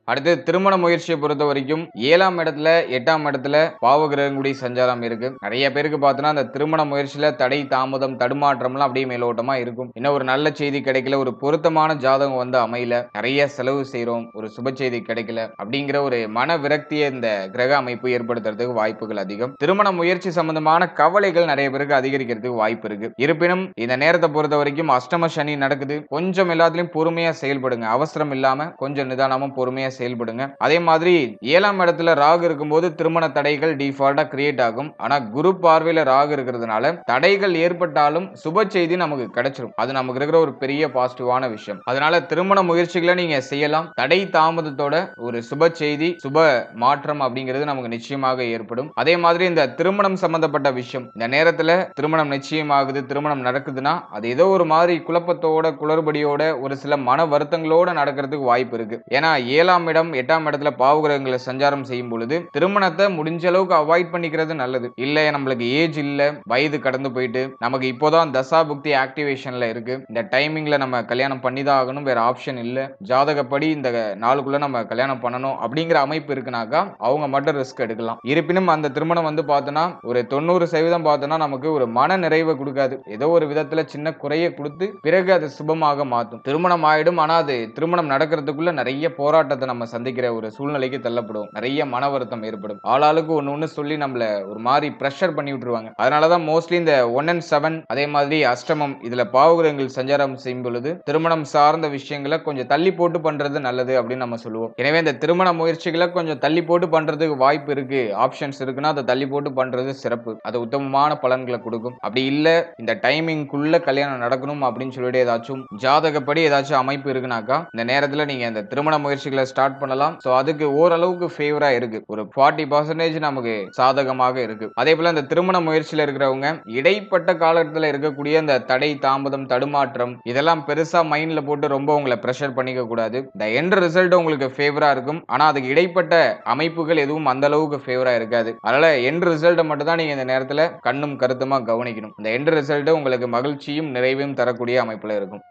அடுத்து திருமண முயற்சியை பொறுத்த வரைக்கும் 7ஆம் இடத்துல 8ஆம் இடத்துல பாவகிரகங்களுடைய சஞ்சாரம் இருக்கு. நிறைய பேருக்கு பார்த்தோன்னா அந்த திருமண முயற்சியில தடை தாமதம் தடுமாற்றம்லாம் அப்படியே மேலோட்டமா இருக்கும். இன்னும் ஒரு நல்ல செய்தி கிடைக்கல, ஒரு பொருத்தமான ஜாதகம் வந்து அமையல, நிறைய செலவு செய்யறோம், ஒரு சுப செய்தி கிடைக்கல அப்படிங்கிற ஒரு மன விரக்தியை இந்த கிரக அமைப்பு ஏற்படுத்துறதுக்கு வாய்ப்புகள் அதிகம். திருமண முயற்சி சம்பந்தமான கவலைகள் நிறைய பேருக்கு அதிகரிக்கிறதுக்கு வாய்ப்பு இருக்கு. இருப்பினும் இந்த நேரத்தை பொறுத்த வரைக்கும் அஷ்டம சனி நடக்குது. கொஞ்சம் எல்லாத்துலயும் பொறுமையா செயல்படுங்க. அவசரம் இல்லாம கொஞ்சம் நிதானமும் பொறுமையா செயல்படுங்க. அதே மாதிரி 7ஆம் இடத்துல ராகு இருக்கும்போது திருமண தடைகள் டிஃபால்ட்டா கிரியேட் ஆகும். ஆனா குரு பார்வையில ராகு இருக்கிறதுனால தடைகள் ஏற்பட்டாலும் சுப செய்தி நமக்கு கிடைச்சிரும். அது நமக்கு இருக்கிற ஒரு பெரிய பாசிட்டிவான விஷயம். அதனால திருமண முயற்சிகளை நீங்க செய்யலாம். தடை தாமதத்தோட ஒரு சுப செய்தி சுப மாற்றம் அப்படிங்கிறது நமக்கு நிச்சயமாக ஏற்படும். அதே மாதிரி இந்த திருமணம் சம்பந்தப்பட்ட விஷயம் இந்த நேரத்துல திருமணம் நிச்சயமாகுது, திருமணம் நடக்குதுன்னா அது ஏதோ ஒரு மாதிரி குழப்பத்தோட குளறுபடியோட ஒரு சில மன வருத்தங்களோட நடக்கிறதுக்கு வாய்ப்பு இருக்கு. ஏன்னா 7ஆம் இடம் 8ஆம் இடத்துல பாவகிரகங்களை சஞ்சாரம் செய்யும் பொழுது திருமணத்தை முடிஞ்ச அளவுக்கு அவாய்ட் பண்ணிக்கிறது நல்லது. இல்ல நம்மளுக்கு ஏஜ் இல்ல, வயது கடந்து போயிட்டு நமக்கு இப்போதான் தசா புக்தி ஆக்டிவேஷன்ல இருக்கு, இந்த டைமிங்ல நம்ம கல்யாணம் பண்ணிதான் ஆகணும், வேற ஆப்ஷன் இல்ல, ஜாதகப்படி இந்த நாளுக்குள்ள நம்ம கல்யாணம் பண்ணணும் அப்படிங்கிற அமைப்பு இருக்குனாக்கா அவங்க மட்டும் ரிஸ்க் எடுக்கலாம். இருப்பினும் அந்த திருமணம் வந்து பார்த்தோன்னா ஒரு 90% பார்த்தோன்னா நமக்கு ஒரு மன நிறைவை கொடுக்காது. ஏதோ ஒரு விதத்துல சின்ன குறைய கொடுத்து பிறகு அது சுபமாக மாற்றும். திருமணம் ஆயிடும். ஆனா அது திருமணம் நடக்கிறதுக்குள்ள நிறைய போராட்டத்தை நம்ம சந்திக்கிற ஒரு சூழ்நிலைக்கு தள்ளப்படுவோம். நிறைய மன வருத்தம் ஏற்படும். ஆளாளுக்கு ஒண்ணு சொல்லி நம்மள ஒரு மாதிரி பிரஷர் பண்ணி விட்டுருவாங்க. அதனாலதான் மோஸ்ட்லி இந்த 1 and 7 அதே மாதிரி அஷ்டமம் இதுல பாவகிரகங்கள் சஞ்சாரம் செய்யும் பொழுது திருமணம் சார்ந்த விஷயங்களை கொஞ்சம் தள்ளி போட்டு பண்றது நல்லது அப்படின்னு நம்ம சொல்லுவோம். எனவே இந்த திருமண முயற்சிகளை கொஞ்சம் தள்ளி போட்டு பண்றதுக்கு வாய்ப்பு இருக்கு, ஆப்ஷன்ஸ் இருக்குன்னா அதை தள்ளி போட்டு பண்றது சிறப்பு. அது உத்தமமான பலன்களை கொடுக்கும். அப்படி இல்ல இந்த டைமிங்குள்ள கல்யாணம் நடக்கணும் அப்படின்னு சொல்லிட்டு ஏதாச்சும் ஜாதகப்படி ஏதாச்சும் அமைப்பு இருக்குனாக்கா இந்த நேரத்துல நீங்க இந்த திருமண முயற்சிகளை ஸ்டார்ட் பண்ணலாம். சோ அதுக்கு ஓரளவுக்கு ஃபேவரா இருக்கு. ஒரு 40% நமக்கு சாதகமாக இருக்கு. அதே போல இந்த திருமண முயற்சியில இருக்கிறவங்க இடைப்பட்ட காலத்துல இருக்கக்கூடிய இந்த தடை தாமதம் தடுமாற்றம் இதெல்லாம் பெருசா மைண்ட்ல போட்டு ரொம்ப உங்களை பிரஷர் பண்ணிக்க கூடாது. இந்த எண்ட் ரிசல்ட் உங்களுக்கு ஃபேவரா இருக்கும். ஆனா அதுக்கு இடைப்பட்ட அமைப்புகள் எதுவும் அந்த அளவுக்கு ஃபேவரா இருக்காது. அதனால எண்ட் ரிசல்ட் மட்டும் தான் நீங்க இந்த நேரத்துல கண்ணும் கருத்துமா கவனிக்கணும். இந்த எண்ட் ரிசல்ட் உங்களுக்கு மகிழ்ச்சியும் நிறைவையும் தரக்கூடிய அமைப்புல இருக்கும்.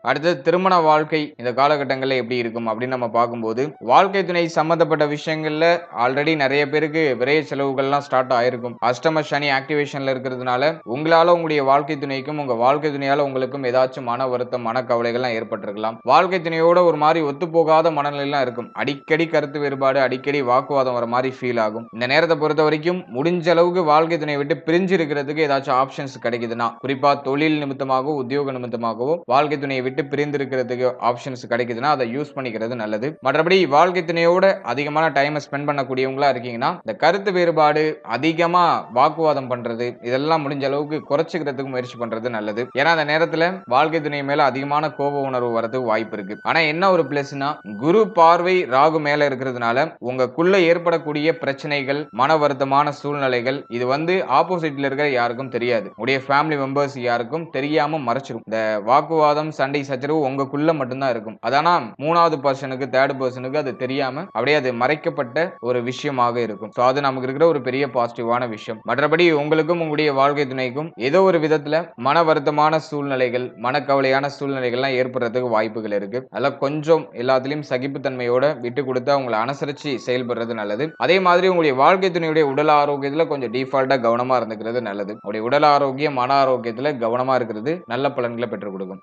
அடுத்தது திருமண வாழ்க்கை இந்த காலகட்டங்களில் எப்படி இருக்கும் அப்படின்னு நம்ம பார்க்கும்போது வாழ்க்கை துணை சம்பந்தப்பட்ட விஷயங்கள்ல ஆல்ரெடி நிறைய பேருக்கு விரைய செலவுகள்லாம் ஸ்டார்ட் ஆயிருக்கும். அஷ்டம சனி ஆக்டிவேஷன்ல இருக்கிறதுனால உங்களால உங்களுடைய வாழ்க்கை துணைக்கும் உங்க வாழ்க்கை துணையால உங்களுக்கும் ஏதாச்சும் மன வருத்தம் மன கவலைகள்லாம் ஏற்பட்டிருக்கலாம். வாழ்க்கை துணையோட ஒரு மாதிரி ஒத்துப்போகாத மனநிலையெல்லாம் இருக்கும். அடிக்கடி கருத்து வேறுபாடு, அடிக்கடி வாக்குவாதம் வர மாதிரி ஃபீல் ஆகும். இந்த நேரத்தை பொறுத்த வரைக்கும் முடிஞ்ச அளவுக்கு வாழ்க்கை துணை விட்டு பிரிஞ்சு இருக்கிறதுக்கு ஏதாச்சும் ஆப்ஷன்ஸ் கிடைக்குதுன்னா, குறிப்பா தொழில் நிமித்தமாகவோ உத்தியோக நிமித்தமாகவோ வாழ்க்கை துணையை விட்டு பிரிந்து இருக்கிறதுக்கு ஆப்ஷன்ஸ் கிடைக்குதுன்னா அதை யூஸ் பண்ணிக்கிறது நல்லது. மற்றபடி வாழ்க்கை துணையோட அதிகமான டைம் ஸ்பெண்ட் பண்ணக்கூடியவங்களா இருக்கீங்கன்னா இந்த கருத்து வேறுபாடு அதிகமா வாக்குவாதம் பண்றது இதெல்லாம் முடிஞ்ச அளவுக்கு குறைச்சிக்கிறதுக்கு முயற்சி பண்றது நல்லது. ஏன்னா அந்த நேரத்துல வாழ்க்கை துணை மேல அதிகமான கோப உணர்வு வரதுக்கு வாய்ப்பு இருக்கு. ஆனா என்ன ஒரு பிளஸ்னா குரு பார்வை ராகு மேல இருக்கிறதுனால உங்களுக்குள்ள ஏற்படக்கூடிய பிரச்சனைகள் மன வருத்தமான சூழ்நிலைகள் இது வந்து ஆப்போசிட்ல இருக்கிற யாருக்கும் தெரியாது. உடைய ஃபேமிலி மெம்பர்ஸ் யாருக்கும் தெரியாம மறைச்சிரும். இந்த வாக்குவாதம் சண்டை சச்சரவு உங்களுக்குள்ள மட்டும்தான் இருக்கும். அதானா 3வது பர்சனுக்கு, 3rd பர்சனுக்கு அது தெரியாம அப்படியே அது மறைக்கப்பட்ட ஒரு விஷயமாக இருக்கும். சோ அது நமக்கு இருக்கிற ஒரு பெரிய பாசிட்டிவான விஷயம். மற்றபடி உங்களுக்கும் உங்களுடைய வாழ்க்கை துணைக்கும் ஏதோ ஒரு விதத்துல மன வருத்தமான சூழ்நிலைகள், மனக்கவலையான சூழ்நிலைகள்லாம் ஏற்படுறதுக்கு வாய்ப்புகள் இருக்கு. அதெல்லாம் கொஞ்சம் எல்லாத்துலயும் சகிப்புத்தன்மையோட விட்டு கொடுத்து அவங்கள அனுசரிச்சு செயல்படுறது நல்லது. அதே மாதிரி உங்களுடைய வாழ்க்கை துணையுடைய உடல் ஆரோக்கியத்துல கொஞ்சம் டிஃபால்ட்டா கவனமா இருந்துக்கிறது நல்லது. உங்களுடைய உடல் ஆரோக்கியம், மன ஆரோக்கியத்துல கவனமா இருக்கிறது நல்ல பலன்களை பெற்றுக் கொடுக்கும்.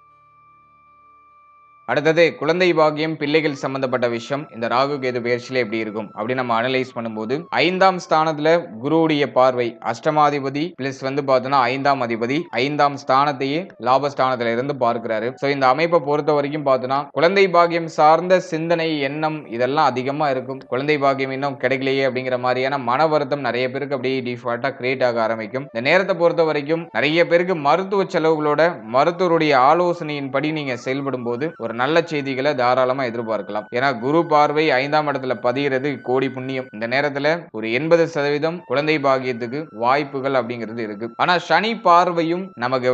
அடுத்தது குழந்தை பாக்கியம், பிள்ளைகள் சம்பந்தப்பட்ட விஷயம் இந்த ராகு கேது பெயர்ச்சியில எப்படி இருக்கும் அப்படின்னு நம்ம அனலைஸ் பண்ணும்போது 5ஆம் ஸ்தானத்துல குருவுடைய பார்வை அஷ்டமாதிபதி பிளஸ் பார்த்தோம்னா 5ஆம் அதிபதி 5ஆம் ஸ்தானத்தையே லாபஸ்தானத்துல இருந்து பார்க்கிறாரு. சோ இந்த அமைப்பை பொறுத்த வரைக்கும் பார்த்தோம்னா குழந்தை பாக்கியம் சார்ந்த சிந்தனை, எண்ணம் இதெல்லாம் அதிகமா இருக்கும். குழந்தை பாக்கியம் இன்னும் கிடைக்கலையே அப்படிங்கிற மாதிரியான மன வருத்தம் நிறைய பேருக்கு அப்படியே டிஃபால்ட்டா கிரியேட் ஆக ஆரம்பிக்கும். இந்த நேரத்தை பொறுத்த வரைக்கும் நிறைய பேருக்கு மருத்துவ செலவுகளோட மருத்துவருடைய ஆலோசனையின்படி நீங்க செயல்படும் போது ஒரு நல்ல செய்திகளை தாராளமா எதிர்பார்க்கலாம். ஏன்னா குரு பார்வை 5ஆம் இடத்துல பதிகிறது கோடி புண்ணியம். இந்த நேரத்துல ஒரு 80% குழந்தை பாக்கியத்துக்கு வாய்ப்புகள் அப்படிங்கிறது இருக்கு. ஆனா சனி பார்வையும் நமக்கு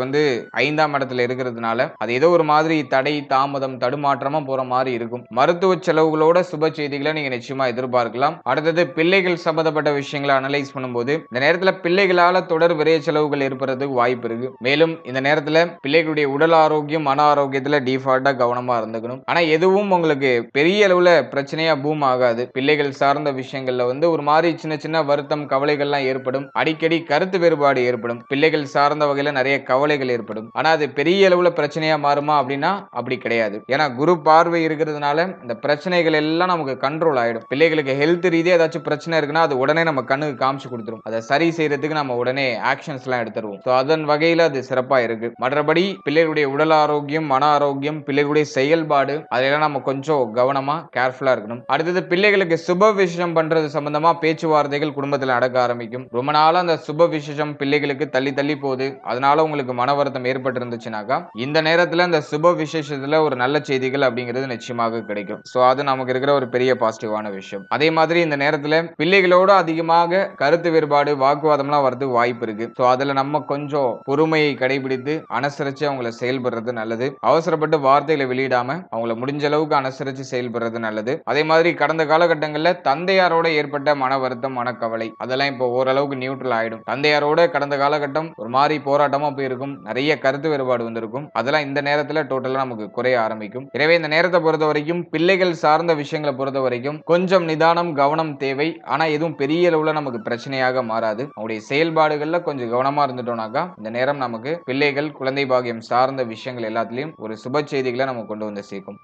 5ஆம் இடத்துல இருக்கிறதுனால அது ஏதோ ஒரு மாதிரி தடை, தாமதம், தடுமாற்றமா போற மாதிரி இருக்கும். மருத்துவ செலவுகளோட சுப செய்திகளை நீங்க நிச்சயமா எதிர்பார்க்கலாம். அடுத்தது பிள்ளைகள் சம்பந்தப்பட்ட விஷயங்களை அனலைஸ் பண்ணும்போது இந்த நேரத்துல பிள்ளைகளால தொடர் விரைய செலவுகள் ஏற்படுறதுக்கு வாய்ப்பு இருக்கு. மேலும் இந்த நேரத்துல பிள்ளைகளுடைய உடல் ஆரோக்கியம், மன ஆரோக்கியத்துல டிஃபால்ட்டா கவனமா இருந்துக்கணும். ஆனா எதுவும் உங்களுக்கு பெரிய அளவுல பிரச்சனையா பூம் ஆகாது. பிள்ளைகள் சார்ந்த விஷயங்கள்ல ஒரு மாதிரி சின்ன சின்ன வருத்தம், கவலைகள்லாம் ஏற்படும். அடிக்கடி கருத்து வேறுபாடு ஏற்படும். பிள்ளைகள் சார்ந்த வகையில நிறைய கவலைகள் ஏற்படும். ஆனா அது பெரிய அளவுல பிரச்சனையா மாறுமா அப்படின்னா அப்படி கிடையாது. ஏன்னா குரு பார்வை இருக்கிறதுனால இந்த பிரச்சனைகள் எல்லாம் நமக்கு கண்ட்ரோல் ஆயிடும். பிள்ளைகளுக்கு ஹெல்த் ரீதியா ஏதாச்சும் பிரச்சனை இருக்குன்னா அது உடனே நம்ம கண்ணுக்கு காமிச்சு கொடுத்துரும். அதை சரி செய்யறதுக்கு நம்ம உடனே ஆக்ஷன்ஸ் எல்லாம் எடுத்துருவோம். அதன் வகையில அது சிறப்பா இருக்கு. மற்றபடி பிள்ளைகளுடைய உடல் ஆரோக்கியம், மன ஆரோக்கியம், பிள்ளைகளுடைய செயல்பாடு அதெல்லாம் நம்ம கொஞ்சம் கவனமா கேர்ஃபுல்லா இருக்கணும். அடுத்தது பிள்ளைகளுக்கு சுப விசேஷம் பண்றது சம்பந்தமா பேச்சுவார்த்தைகள் குடும்பத்தில் நடக்க ஆரம்பிக்கும். ரொம்ப நாளா அந்த சுப விசேஷம் பிள்ளைகளுக்கு தள்ளி தள்ளி போகுது, அதனால உங்களுக்கு மன வருத்தம் ஏற்பட்டு இருந்துச்சுனாக்கா இந்த நேரத்துல அந்த சுப விசேஷத்துல ஒரு நல்ல செய்திகள் அப்படிங்கிறது நிச்சயமாக கிடைக்கும். சோ அது நமக்கு இருக்கிற ஒரு பெரிய பாசிட்டிவான விஷயம். அதே மாதிரி இந்த நேரத்துல பிள்ளைகளோட அதிகமாக கருத்து வேறுபாடு, வாக்குவாதம்லாம் வரதுக்கு வாய்ப்பு இருக்கு. சோ அதுல நம்ம கொஞ்சம் பொறுமையை கடைபிடித்து அனுசரிச்சு அவங்களை செயல்படுறது நல்லது. அவசரப்பட்டு வார்த்தைகளை வெளியிடாம அவங்கள முடிஞ்ச அளவுக்கு அனுசரிச்சு செயல்படுறது நல்லது. அதே மாதிரி கடந்த காலகட்டங்கள்ல தந்தையாரோட ஏற்பட்ட மன வருத்தம், மனக்கவலை அதெல்லாம் இப்போ ஓரளவுக்கு நியூட்ரல் ஆயிடும். தந்தையாரோட கடந்த காலகட்டம் ஒரு மாதிரி போராட்டமா போயிருக்கும், நிறைய கருத்து வேறுபாடு வந்திருக்கும். அதெல்லாம் இந்த நேரத்துல டோட்டலா நமக்கு குறைய ஆரம்பிக்கும். எனவே இந்த நேரத்தை பொறுத்த வரைக்கும் பிள்ளைகள் சார்ந்த விஷயங்களை பொறுத்த வரைக்கும் கொஞ்சம் நிதானம், கவனம் தேவை. ஆனா எதுவும் பெரிய அளவுல நமக்கு பிரச்சனையாக மாறாது. அவங்களுடைய செயல்பாடுகள்ல கொஞ்சம் கவனமா இருந்துட்டோம்னாக்கா இந்த நேரம் நமக்கு பிள்ளைகள், குழந்தை பாக்கியம் சார்ந்த விஷயங்கள் எல்லாத்திலையும் ஒரு சுப செய்திகளை நம்ம கொண்டு வந்து சேர்க்கும்.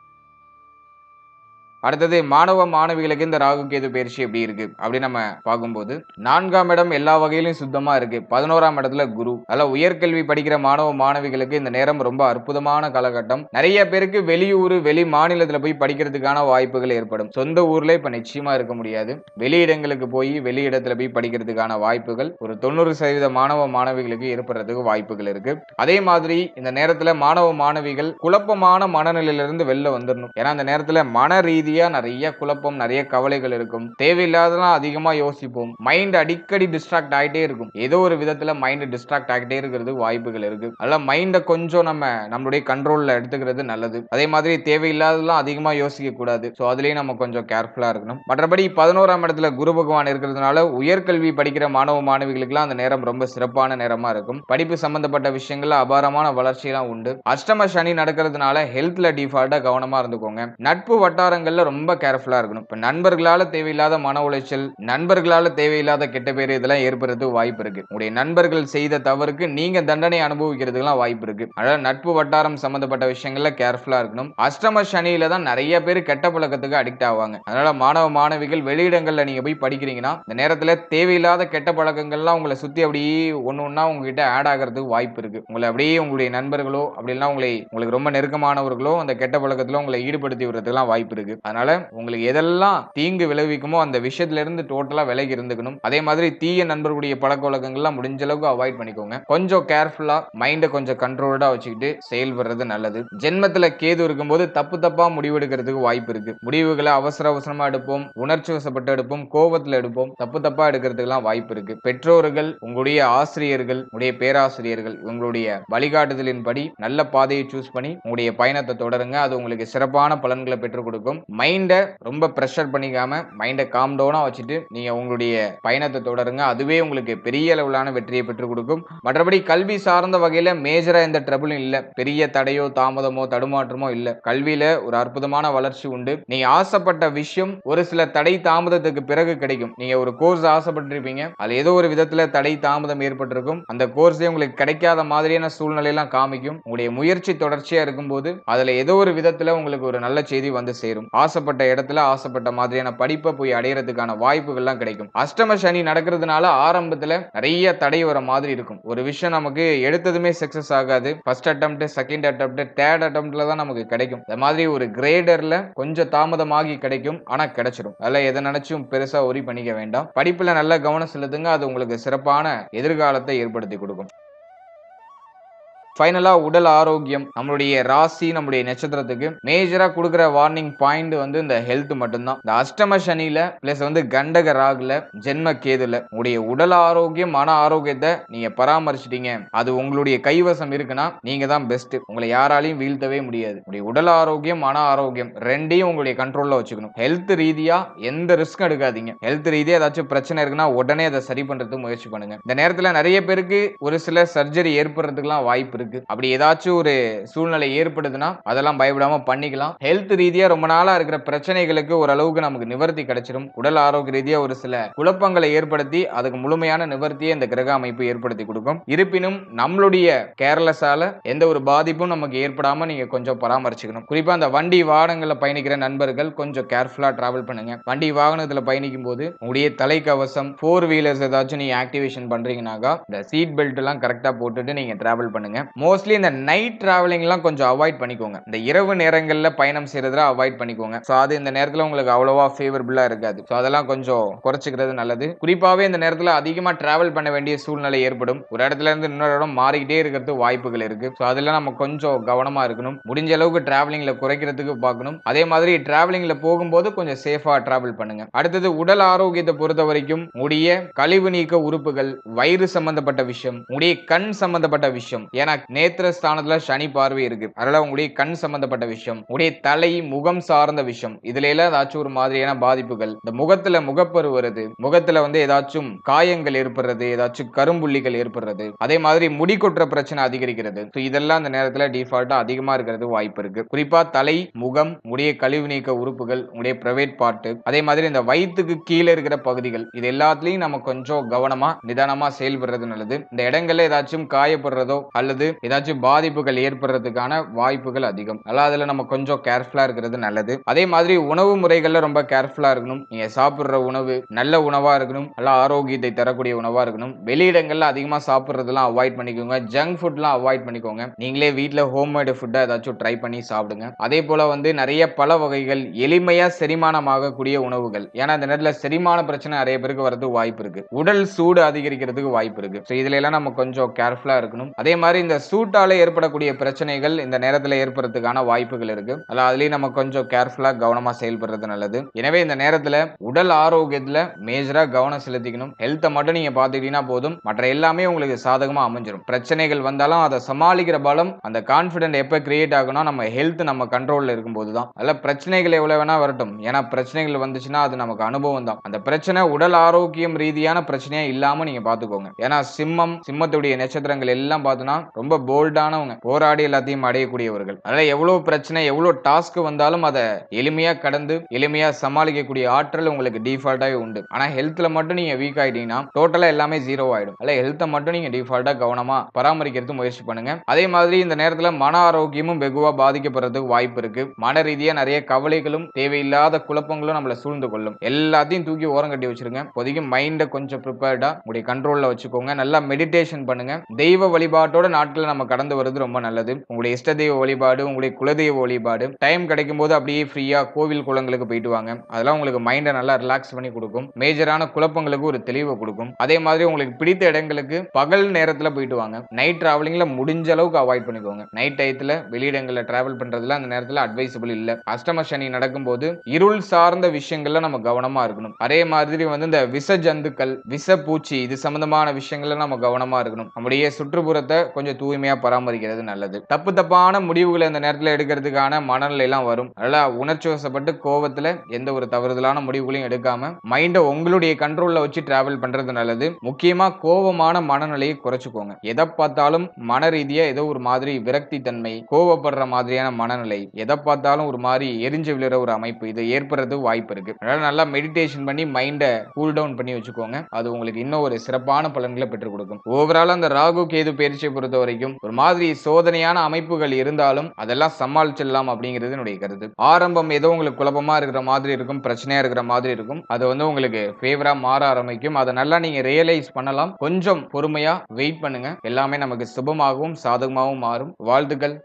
அடுத்தது மாணவ மாணவிகளுக்கு இந்த ராகு கேது பயிற்சி எப்படி இருக்கு அப்படின்னு நம்ம பார்க்கும்போது 4ஆம் இடம் எல்லா வகையிலும் சுத்தமா இருக்கு. 11ஆம் இடத்துல குரு. அதனால உயர்கல்வி படிக்கிற மாணவ மாணவிகளுக்கு இந்த நேரம் ரொம்ப அற்புதமான காலகட்டம். நிறைய பேருக்கு வெளியூர், வெளி மாநிலத்துல போய் படிக்கிறதுக்கான வாய்ப்புகள் ஏற்படும். சொந்த ஊர்ல இப்ப நிச்சயமா இருக்க முடியாது. வெளியிடங்களுக்கு போய் வெளி இடத்துல போய் படிக்கிறதுக்கான வாய்ப்புகள் ஒரு 90% மாணவ மாணவிகளுக்கு ஏற்படுறதுக்கு வாய்ப்புகள் இருக்கு. அதே மாதிரி இந்த நேரத்துல மாணவ மாணவிகள் குழப்பமான மனநிலையிலிருந்து வெளில வந்துடணும். ஏன்னா இந்த நேரத்துல மன ரீதி நிறைய குழப்பம், நிறைய கவலைகள் இருக்கும். தேவையில்லாதெல்லாம் அதிகமா யோசிப்போம். மைண்ட் அடிக்கடி டிஸ்ட்ராக்ட் ஆகிட்டே இருக்கும். ஏதோ ஒரு விதத்துல மைண்ட் டிஸ்ட்ராக்ட் ஆகிட்டே இருக்கிறது வாய்ப்புகள் இருக்கு. அதெல்லாம் மைண்ட கொஞ்சம் நம்மளுடைய கண்ட்ரோல்ல எடுத்துக்கிறது நல்லது. அதே மாதிரி தேவையில்லாதெல்லாம் அதிகமா யோசிக்க கூடாது. சோ அதுலயும் நம்ம கொஞ்சம் கேர்ஃபுல்லா இருக்கணும். மற்றபடி 11ஆம் இடத்துல குரு பகவான் இருக்கிறதுனால உயர்கல்வி படிக்கிற மாணவ மாணவிகளுக்கு அந்த நேரம் ரொம்ப சிறப்பான நேரமா இருக்கும். படிப்பு சம்பந்தப்பட்ட விஷயங்கள்ல அபாரமான வளர்ச்சியெல்லாம் உண்டு. அஷ்டம சனி நடக்கிறதுனால ஹெல்த்ல டிஃபால்ட்டா கவனமா இருந்துக்கோங்க. நட்பு வட்டாரங்கள்ல ரொம்ப கேர்ஃபுல்லா இருக்கணும். இப்ப நண்பர்களால தேவையில்லாத மன உளைச்சல், நண்பர்களால தேவையில்லாத கெட்ட பேர் இதெல்லாம் ஏற்படுறதுக்கு வாய்ப்பு இருக்கு. உங்களுடைய நண்பர்கள் செய்த தவறுக்கு நீங்க தண்டனை அனுபவிக்கிறதுக்குலாம் வாய்ப்பு இருக்கு. அதனால நட்பு வட்டாரம் சம்பந்தப்பட்ட விஷயங்கள்ல கேர்ஃபுல்லா இருக்கணும். அஷ்டம சனியில தான் நிறைய பேர் கெட்ட பழக்கத்துக்கு அடிக்ட் ஆவாங்க. அதனால மாணவ மாணவிகள் வெளியிடங்கள்ல நீங்க போய் படிக்கிறீங்கன்னா இந்த நேரத்துல தேவையில்லாத கெட்ட பழக்கங்கள்லாம் உங்களை சுத்தி அப்படியே ஒண்ணா உங்ககிட்ட ஆட் ஆகிறதுக்கு வாய்ப்பு இருக்கு. உங்களை அப்படியே உங்களுடைய நண்பர்களோ அப்படி இல்லைன்னா உங்களுக்கு ரொம்ப நெருக்கமானவர்களோ அந்த கெட்ட பழக்கத்துல உங்களை ஈடுபடுத்தி விடுறதுக்குலாம் வாய்ப்பு இருக்கு. அதனால உங்களுக்கு எதெல்லாம் தீங்கு விளைவிக்குமோ அந்த விஷயத்துல இருந்து டோட்டலா விலகி இருந்துக்கணும். அதே மாதிரி தீய நண்பர்களுடைய பழக்க வழக்கங்கள்லாம் முடிஞ்ச அளவுக்கு அவாய்ட் பண்ணிக்கோங்க. கொஞ்சம் கேர்ஃபுல்லா மைண்ட கொஞ்சம் கண்ட்ரோல்டா வச்சுக்கிட்டு செயல்படுறது நல்லது. ஜென்மத்துல கேது இருக்கும்போது தப்பா முடிவெடுக்கிறதுக்கு வாய்ப்பு இருக்கு. முடிவுகளை அவசரமா எடுப்போம், உணர்ச்சி வசப்பட்டு எடுப்போம், கோபத்துல எடுப்போம், தப்பா எடுக்கிறதுக்குலாம் வாய்ப்பு இருக்கு. பெற்றோர்கள், உங்களுடைய ஆசிரியர்கள், உங்களுடைய பேராசிரியர்கள் இவங்களுடைய வழிகாட்டுதலின்படி நல்ல பாதையை சூஸ் பண்ணி உங்களுடைய பயணத்தை தொடருங்க. அது உங்களுக்கு சிறப்பான பலன்களை பெற்றுக் கொடுக்கும். மைண்ட ரொம்ப பிரஷர் பண்ணிக்காம மைண்ட காம் டவுனா வச்சுட்டு நீங்க உங்களுடைய பயணத்தை தொடருங்க. அதுவே உங்களுக்கு பெரிய அளவிலான வெற்றியை பெற்றுக் கொடுக்கும். மற்றபடி கல்வி சார்ந்த வகையில மேஜரா எந்த ட்ரபிளும் இல்ல. பெரிய தடையோ தாமதமோ தடுமாற்றமோ இல்ல. கல்வியில ஒரு அற்புதமான வளர்ச்சி உண்டு. நீங்க ஆசைப்பட்ட விஷயம் ஒரு சில தடை தாமதத்துக்கு பிறகு கிடைக்கும். நீங்க ஒரு கோர்ஸ் ஆசைப்பட்டிருப்பீங்க, அது ஏதோ ஒரு விதத்துல தடை தாமதம் ஏற்பட்டிருக்கும். அந்த கோர்ஸே உங்களுக்கு கிடைக்காத மாதிரியான சூழ்நிலை எல்லாம் காமிக்கும். உங்களுடைய முயற்சி தொடர்ச்சியா இருக்கும்போது அதுல ஏதோ ஒரு விதத்துல உங்களுக்கு ஒரு நல்ல செய்தி வந்து சேரும். ஆசைப்பட்ட இடத்துல ஆசைப்பட்ட மாதிரியான படிப்பை போய் அடையறதுக்கான வாய்ப்புகள்லாம் கிடைக்கும். அஷ்டம சனி நடக்கிறதுனால ஆரம்பத்துல நிறைய தடை வர மாதிரி இருக்கும். ஒரு விஷயம் நமக்கு எடுத்ததுமே சக்சஸ் ஆகாது. First attempt, second attempt, third அட்டெம்ப்ட்ல தான் நமக்கு கிடைக்கும். இந்த மாதிரி ஒரு கிரேடர்ல கொஞ்சம் தாமதமாகி கிடைக்கும், ஆனா கிடைச்சிடும். அதெல்லாம் எதை நினைச்சும் பெருசா ஒரி பண்ணிக்க வேண்டாம். படிப்புல நல்ல கவனம் செலுத்துங்க. அது உங்களுக்கு சிறப்பான எதிர்காலத்தை ஏற்படுத்தி கொடுக்கும். ஃபைனலா உடல் ஆரோக்கியம், நம்மளுடைய ராசி, நம்மளுடைய நட்சத்திரத்துக்கு மேஜரா கொடுக்கிற வார்னிங் பாயிண்ட் வந்து இந்த ஹெல்த் மட்டும்தான். இந்த அஷ்டம சனியில பிளஸ் வந்து கண்டக ராகுல, ஜென்ம கேதுல உங்களுடைய உடல் ஆரோக்கியம், மன ஆரோக்கியத்தை நீங்க பராமரிச்சிட்டீங்க, அது உங்களுடைய கைவசம் இருக்குன்னா நீங்க தான் பெஸ்ட். உங்களை யாராலையும் வீழ்த்தவே முடியாது. உங்களுடைய உடல் ஆரோக்கியம், மன ஆரோக்கியம் ரெண்டையும் உங்களுடைய கண்ட்ரோல்ல வச்சுக்கணும். ஹெல்த் ரீதியா எந்த ரிஸ்க்கும் எடுக்காதீங்க. ஹெல்த் ரீதியா ஏதாச்சும் பிரச்சனை இருக்குன்னா உடனே அதை சரி பண்றதுக்கு முயற்சி பண்ணுங்க. இந்த நேரத்துல நிறைய பேருக்கு ஒரு சில சர்ஜரி ஏற்படுறதுக்குலாம் வாய்ப்பு இருக்கு. அப்படி ஏதாச்சும் ஒரு சூழ்நிலை ஏற்படுதுன்னா அதெல்லாம் பயப்படாம பண்ணிக்கலாம். ஹெல்த் ரீதியா ரொம்ப நாளா இருக்கிற பிரச்சனைகளுக்கு ஓரளவுக்கு நமக்கு நிவர்த்தி கிடைச்சிடும். உடல் ஆரோக்கிய ரீதியா ஒரு சில குழப்பங்களை ஏற்படுத்தி அதுக்கு முழுமையான நிவர்த்தியை இந்த கிரக அமைப்பு ஏற்படுத்தி கொடுக்கும். இருப்பினும் நம்மளுடைய கேர்லெஸ்ஸால எந்த ஒரு பாதிப்பும் நமக்கு ஏற்படாம நீங்க கொஞ்சம் பராமரிச்சுக்கணும். குறிப்பா அந்த வண்டி வாகனங்கள்ல பயணிக்கிற நண்பர்கள் கொஞ்சம் கேர்ஃபுல்லா டிராவல் பண்ணுங்க. வண்டி வாகனத்துல பயணிக்கும் போது உங்களுடைய தலைக்கவசம், 4 வீலர்ஸ் ஏதாச்சும் நீங்க ஆக்டிவேஷன் பண்றீங்கன்னாக்கா இந்த சீட் பெல்ட் எல்லாம் கரெக்டா போட்டுட்டு நீங்க டிராவல் பண்ணுங்க. மோஸ்ட்லி இந்த நைட் டிராவலிங்லாம் கொஞ்சம் அவாய்ட் பண்ணிக்கோங்க. இந்த இரவு நேரங்கள்ல பயணம் செய்யறத அவாய்ட் பண்ணிக்கோங்க. சோ அது இந்த நேரத்துல உங்களுக்கு அவ்வளவா ஃபேவரபிளா இருக்காது. சோ அதெல்லாம் கொஞ்சம் குறைச்சிக்கிறது நல்லது. குறிப்பாவே இந்த நேரத்துல அதிகமா டிராவல் பண்ண வேண்டிய சூழ்நிலை ஏற்படும். ஒரு இடத்துல இருந்து இன்னொரு இடம் மாறிக்கிட்டே இருக்கிறது வாய்ப்புகள் இருக்கு. சோ அதெல்லாம் நம்ம கொஞ்சம் கவனமா இருக்கணும். முடிஞ்ச அளவுக்கு டிராவலிங்ல குறைக்கிறதுக்கு பார்க்கணும். அதே மாதிரி டிராவலிங்ல போகும்போது கொஞ்சம் சேஃபா டிராவல் பண்ணுங்க. அடுத்தது உடல் ஆரோக்கியத்தை பொறுத்த வரைக்கும் உடைய கழிவு நீக்க உறுப்புகள், வயிறு சம்பந்தப்பட்ட விஷயம், உடைய கண் சம்பந்தப்பட்ட விஷயம், ஏன்னா நேத்திர ஸ்தானத்துல சனி பார்வை இருக்கு. அதனால உங்களுடைய கண் சம்பந்தப்பட்ட விஷயம், உங்களுடைய தலை, முகம் சார்ந்த விஷயம், இதுல எல்லாம் ஏதாச்சும் ஒரு மாதிரியான பாதிப்புகள், இந்த முகத்துல முகப்பரு வருது, முகத்துல வந்து ஏதாச்சும் காயங்கள் ஏற்படுறது, ஏதாச்சும் கரும்புள்ளிகள் ஏற்படுறது, அதே மாதிரி முடி கொட்டுற பிரச்சனை அதிகரிக்கிறது. இதெல்லாம் இந்த நேரத்துல டிஃபால்ட்டா அதிகமா இருக்கிறது வாய்ப்பு இருக்கு. குறிப்பா தலை, முகம், உடைய கழிவு நீக்க உறுப்புகள், உடைய பிரைவேட் பார்ட், அதே மாதிரி இந்த வயிற்றுக்கு கீழே இருக்கிற பகுதிகள், இது எல்லாத்துலயும் நம்ம கொஞ்சம் கவனமா நிதானமா செயல்படுறது நல்லது. இந்த இடங்கள்ல ஏதாச்சும் காயப்படுறதோ அல்லது ஏதாச்சும் பாதிப்புகள் ஏற்படுறதுக்கான வாய்ப்புகள் அதிகம். அதுல நம்ம கொஞ்சம் கேர்ஃபுல்லா இருக்கிறது நல்லது. அதே மாதிரி உணவு முறைகள்ல ரொம்ப கேர்ஃபுல்லா இருக்கணும். நீங்க சாப்பிடுற உணவு நல்ல உணவா இருக்கணும், நல்ல ஆரோக்கியத்தை தரக்கூடிய உணவா இருக்கணும். வெளியிடங்கள்ல அதிகமா சாப்பிடுறதெல்லாம் அவாய்ட் பண்ணிக்கோங்க. ஜங்க் ஃபுட்லாம் அவாய்ட் பண்ணிக்கோங்க. நீங்களே வீட்ல ஹோம்மேட் ஃபுட்டை ஏதாச்சும் ட்ரை பண்ணி சாப்பிடுங்க. அதே போல வந்து நிறைய பல வகைகள், எளிமையா செரிமானம் ஆகக்கூடிய உணவுகள், ஏன்னா இந்த நேரத்துல செரிமான பிரச்சனை நிறைய பேருக்கு வரதுக்கு வாய்ப்பு இருக்கு. உடல் சூடு அதிகரிக்கிறதுக்கு வாய்ப்பு இருக்கு. இதுல எல்லாம் நம்ம கொஞ்சம் கேர்ஃபுல்லா இருக்கணும். அதே மாதிரி இந்த சூட்டால ஏற்படக்கூடிய பிரச்சனைகள் இந்த நேரத்துல ஏற்படுறதுக்கான வாய்ப்புகள் இருக்கு. அதுலயும் நம்ம கொஞ்சம் கேர்ஃபுல்லா கவனமா செயல்படுறது நல்லது. எனவே இந்த நேரத்துல உடல் ஆரோக்கியத்துல மேஜரா கவனம் செலுத்திக்கணும். ஹெல்த்தை மட்டும் நீங்க பாத்துக்கிட்டீங்கன்னா போதும், மற்ற எல்லாமே உங்களுக்கு சாதகமா அமைஞ்சிடும். பிரச்சனைகள் வந்தாலும் அதை சமாளிக்கிற பலம், அந்த கான்பிடன்ட் எப்ப கிரியேட் ஆகணும், நம்ம ஹெல்த் நம்ம கண்ட்ரோல்ல இருக்கும்போது தான். அதுல பிரச்சனைகள் எவ்வளவு வேணா வரட்டும், ஏன்னா பிரச்சனைகள் வந்துச்சுன்னா அது நமக்கு அனுபவம் தான். அந்த பிரச்சனை உடல் ஆரோக்கியம் ரீதியான பிரச்சனையா இல்லாம நீங்க பாத்துக்கோங்க. ஏன்னா சிம்மத்துடைய நட்சத்திரங்கள் எல்லாம் பார்த்தோம்னா ரொம்ப போல்டானவங்க, போராடி எல்லாத்தையும் அடையக்கூடியவர்கள். அதனால எவ்வளவு பிரச்சனை, எவ்வளவு டாஸ்க் வந்தாலும் அதை எளிமையா கடந்து எளிமையா சமாளிக்கக்கூடிய ஆற்றல் உங்களுக்கு டிஃபால்ட்டாவே உண்டு. ஆனா ஹெல்த்ல மட்டும் நீங்க வீக் ஆயிட்டீங்கன்னா டோட்டலா எல்லாமே ஜீரோ ஆயிடும். அல்ல ஹெல்த்தை மட்டும் நீங்க டிஃபால்ட்டா கவனமா பராமரிக்கிறதுக்கு முயற்சி பண்ணுங்க. அதே மாதிரி இந்த நேரத்துல மன ஆரோக்கியமும் வெகுவா பாதிக்கப்படுறதுக்கு வாய்ப்பு இருக்கு. மன ரீதியா நிறைய கவலைகளும் தேவையில்லாத குழப்பங்களும் நம்மள சூழ்ந்து கொள்ளும். எல்லாத்தையும் தூக்கி ஓரம் கட்டி வச்சிருங்க. இப்போதைக்கு மைண்ட கொஞ்சம் ப்ரிப்பேர்டா உங்களுடைய கண்ட்ரோல்ல வச்சுக்கோங்க. நல்லா மெடிடேஷன் பண்ணுங்க. தெய்வ வழிபாட்டோட நாட்கள் நாட்களை நம்ம கடந்து வருது ரொம்ப நல்லது. உங்களுடைய இஷ்ட தெய்வ வழிபாடு, உங்களுடைய குலதெய்வ வழிபாடு, டைம் கிடைக்கும் போது அப்படியே ஃப்ரீயா கோவில் குளங்களுக்கு போயிட்டு வாங்க. அதெல்லாம் உங்களுக்கு மைண்டை நல்லா ரிலாக்ஸ் பண்ணி கொடுக்கும். மேஜரான குழப்பங்களுக்கு ஒரு தெளிவை கொடுக்கும். அதே மாதிரி உங்களுக்கு பிடித்த இடங்களுக்கு பகல் நேரத்துல போயிட்டு வாங்க. நைட் டிராவலிங்ல முடிஞ்ச அளவுக்கு அவாய்ட் பண்ணிக்கோங்க. நைட் டயத்துல வெளியிடங்கள்ல டிராவல் பண்றதுல அந்த நேரத்துல அட்வைசபிள் இல்ல. அஷ்டம சனி நடக்கும்போது இருள் சார்ந்த விஷயங்கள்ல நம்ம கவனமா இருக்கணும். அதே மாதிரி வந்து இந்த விஷ ஜந்துக்கள், விஷ பூச்சி இது சம்பந்தமான விஷயங்கள்ல நம்ம கவனமா இருக்கணும். நம்முடைய சுற்றுப்புறத்தை கொஞ்சம் தூய்மையா பராமரிக்கிறது நல்லது. தப்பான முடிவுகளை இந்த நேரத்துல எடுக்கிறதுக்கான மனநிலை எல்லாம் வரும். அதனால உணர்ச்சி வசப்பட்டு கோவத்துல எந்த ஒரு தவறுதலான முடிவுகளையும் எடுக்காம மைண்டை உங்களுடைய கண்ட்ரோல்ல வச்சு டிராவல் பண்றது நல்லது. முக்கியமா கோவமான மனநிலையை குறைச்சுக்கோங்க. எதை பார்த்தாலும் மன ரீதியா ஏதோ ஒரு மாதிரி விரக்தி தன்மை, கோவப்படுற மாதிரியான மனநிலை, எதை பார்த்தாலும் ஒரு மாதிரி எரிஞ்சு விழுற ஒரு அமைப்பு இது ஏற்படுறது வாய்ப்பு இருக்கு. அதனால நல்லா மெடிடேஷன் பண்ணி மைண்டை கூல் டவுன் பண்ணி வச்சுக்கோங்க. அது உங்களுக்கு இன்னும் ஒரு சிறப்பான பலன்களை பெற்றுக் கொடுக்கும். ஓவரால் அந்த ராகு கேது பயிற்சியை பொறுத்த வரைக்கும் ஒரு மாதிரி சோதனையான அமைப்புகள் இருந்தாலும் அதெல்லாம் சமாளிச்சிடலாம் அப்படிங்கிறது என்னுடைய கருத்து. ஆரம்பம் ஏதோ உங்களுக்கு குழப்பமா இருக்கிற மாதிரி இருக்கும், பிரச்சனையா இருக்கிற மாதிரி இருக்கும். அது வந்து உங்களுக்கு ஃபேவரா மாற ஆரம்பிக்கும். அதை நல்லா நீங்க ரியலைஸ் பண்ணலாம். கொஞ்சம் பொறுமையா வெயிட் பண்ணுங்க. எல்லாமே நமக்கு சுபமாகவும் சாதகமாகவும் மாறும். வாழ்த்துக்கள்.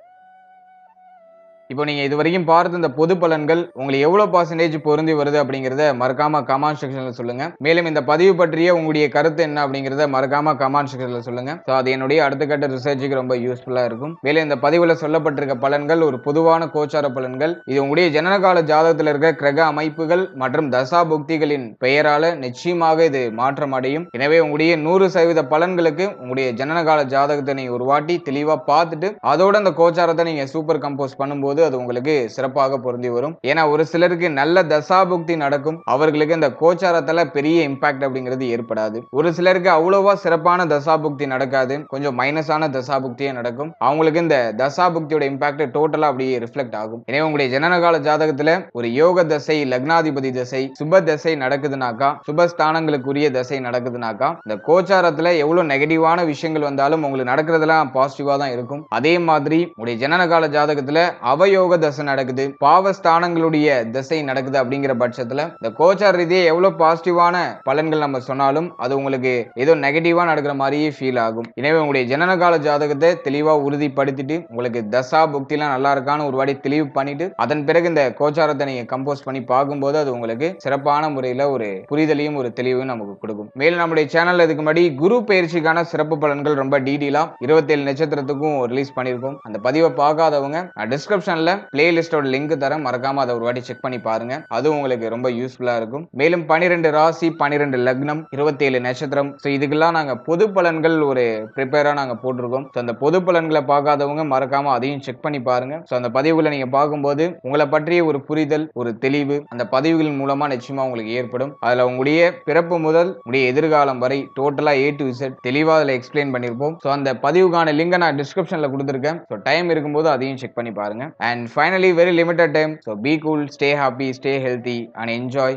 இப்போ நீங்க இதுவரைக்கும் பார்த்த இந்த பொது பலன்கள் உங்களுக்கு எவ்வளவு பர்சன்டேஜ் பொருந்தி வருது அப்படிங்கறத மறக்காம கமெண்ட் செக்ஷன்ல சொல்லுங்க. மேலும் இந்த பதிவு பற்றிய உங்களுடைய கருத்து என்ன அப்படிங்கறத மறக்காம கமெண்ட் செக்ஷன்ல சொல்லுங்க. சோ அது என்னுடைய அடுத்த கட்ட ரிசர்ச்சுக்கு ரொம்ப யூஸ்ஃபுல்லா இருக்கும். மேலும் இந்த பதிவுல சொல்லப்பட்டிருக்க பலன்கள் ஒரு பொதுவான கோச்சார பலன்கள். இது உங்களுடைய ஜனனகால ஜாதகத்தில் இருக்க கிரக அமைப்புகள் மற்றும் தசா புக்திகளின் பெயரால நிச்சயமாக இது மாற்றம் அடையும். எனவே உங்களுடைய 100% பலன்களுக்கு உங்களுடைய ஜனனகால ஜாதகத்தை நீங்க ஒரு வாட்டி தெளிவா பார்த்துட்டு அதோட அந்த கோச்சாரத்தை நீங்க சூப்பர் கம்போஸ் பண்ணும்போது அது உங்களுக்கு சிறப்பாக பொருந்தி வரும். ஏன்னா ஒரு சிலருக்கு நல்ல தசாபுக்தி நடக்கும், அவர்களுக்கு இந்த கோச்சாரத்துல பெரிய இம்பாக்ட் அப்படிங்கிறது ஏற்படாது. ஒரு சிலருக்கு அவ்வளவா சிறப்பான தசாபுக்தி நடக்காது, கொஞ்சம் மைனஸான தசாபுக்தியே நடக்கும். அவங்களுக்கு இந்த தசாபுக்தியோட இம்பாக்ட் டோட்டலா அப்படியே ரிஃப்ளெக்ட் ஆகும். எனவே உங்களுடைய ஜனனகால ஜாதகத்துல ஒரு யோக தசை, லக்னாதிபதி தசை, சுப தசை நடக்குதுனாக்கா, சுபஸ்தானங்களுக்குரிய தசை நடக்குதுனாக்கா, இந்த கோச்சாரத்துல எவ்வளவு நெகட்டிவான விஷயங்கள் வந்தாலும் உங்களுக்கு நடக்கிறதுலாம் பாசிட்டிவா தான் இருக்கும். அதே மாதிரி உங்களுடைய ஜனனகால ஜாதகத்துல அவயோக தசை நடக்குது, பாவஸ்தானங்களுடைய திசை நடக்குது அப்படிங்கிற பட்சத்துல இந்த கோச்சார ரீதியா எவ்வளவு பாசிட்டிவான பலன்கள் நம்ம சொன்னாலும் அது உங்களுக்கு ஏதோ நெகட்டிவா நடக்கிற மாதிரியே ஃபீல் ஆகும். எனவே உங்களுடைய ஜனனகால ஜாதகத்தை தெளிவா உறுதிப்படுத்திட்டு உங்களுக்கு தசா புக்திலாம் நல்லா இருக்கான்னு ஒரு வாட்டி தெளிவு பண்ணிட்டு அதன் பிறகு இந்த கோச்சாரத்தை நீங்க கம்போஸ் பண்ணி பார்க்கும்போது அது உங்களுக்கு சிறப்பான முறையில ஒரு புரிதலையும் ஒரு தெளிவையும் நமக்கு கொடுக்கும். மேலும் நம்முடைய சேனல்ல இதுக்கு முன்னாடி குரு பயிற்சிக்கான சிறப்பு பலன்கள் ரொம்ப டீடெயிலா 27 நட்சத்திரத்துக்கும் ரிலீஸ் பண்ணிருக்கோம். அந்த பதிவை பார்க்காதவங்க டிஸ்கிரிப்ஷன்ல பிளேலிஸ்டோட லிங்க் தரேன், மறக்காம அதை ஒரு வாட்டி செக் பண்ணி பாருங்க. அது உங்களுக்கு ரொம்ப யூஸ்ஃபுல்லா இருக்கும். மேலும் 12 ராசி, 12 லக்னம், 27 நட்சத்திரம், சோ இதுக்கெல்லாம் நாங்க பொது பலன்கள் ஒரு ப்ரிப்பேரா நாங்க போட்டிருக்கோம். சோ அந்த பொது பலன்களை பார்க்காதவங்க மறக்காம அதையும் செக் பண்ணி பாருங்க. சோ அந்த பதிவுகளை நீங்க பார்க்கும்போது உங்களை பற்றிய ஒரு புரிதல், ஒரு தெளிவு அந்த பதிவுகளின் மூலமா நிச்சயமா உங்களுக்கு ஏற்படும். அதுல உங்களுடைய பிறப்பு முதல் உங்களுடைய எதிர்காலம் வரை டோட்டலா A to Z தெளிவா அதுல எக்ஸ்பிளைன் பண்ணிருப்போம். சோ அந்த பதிவுக்கான லிங்கை நான் டிஸ்கிரிப்ஷன்ல கொடுத்திருக்கேன். சோ டைம் இருக்கும்போது அதையும் செக் பண்ணி பாருங்க. And finally, very limited time. So be cool, stay happy, stay healthy, and enjoy.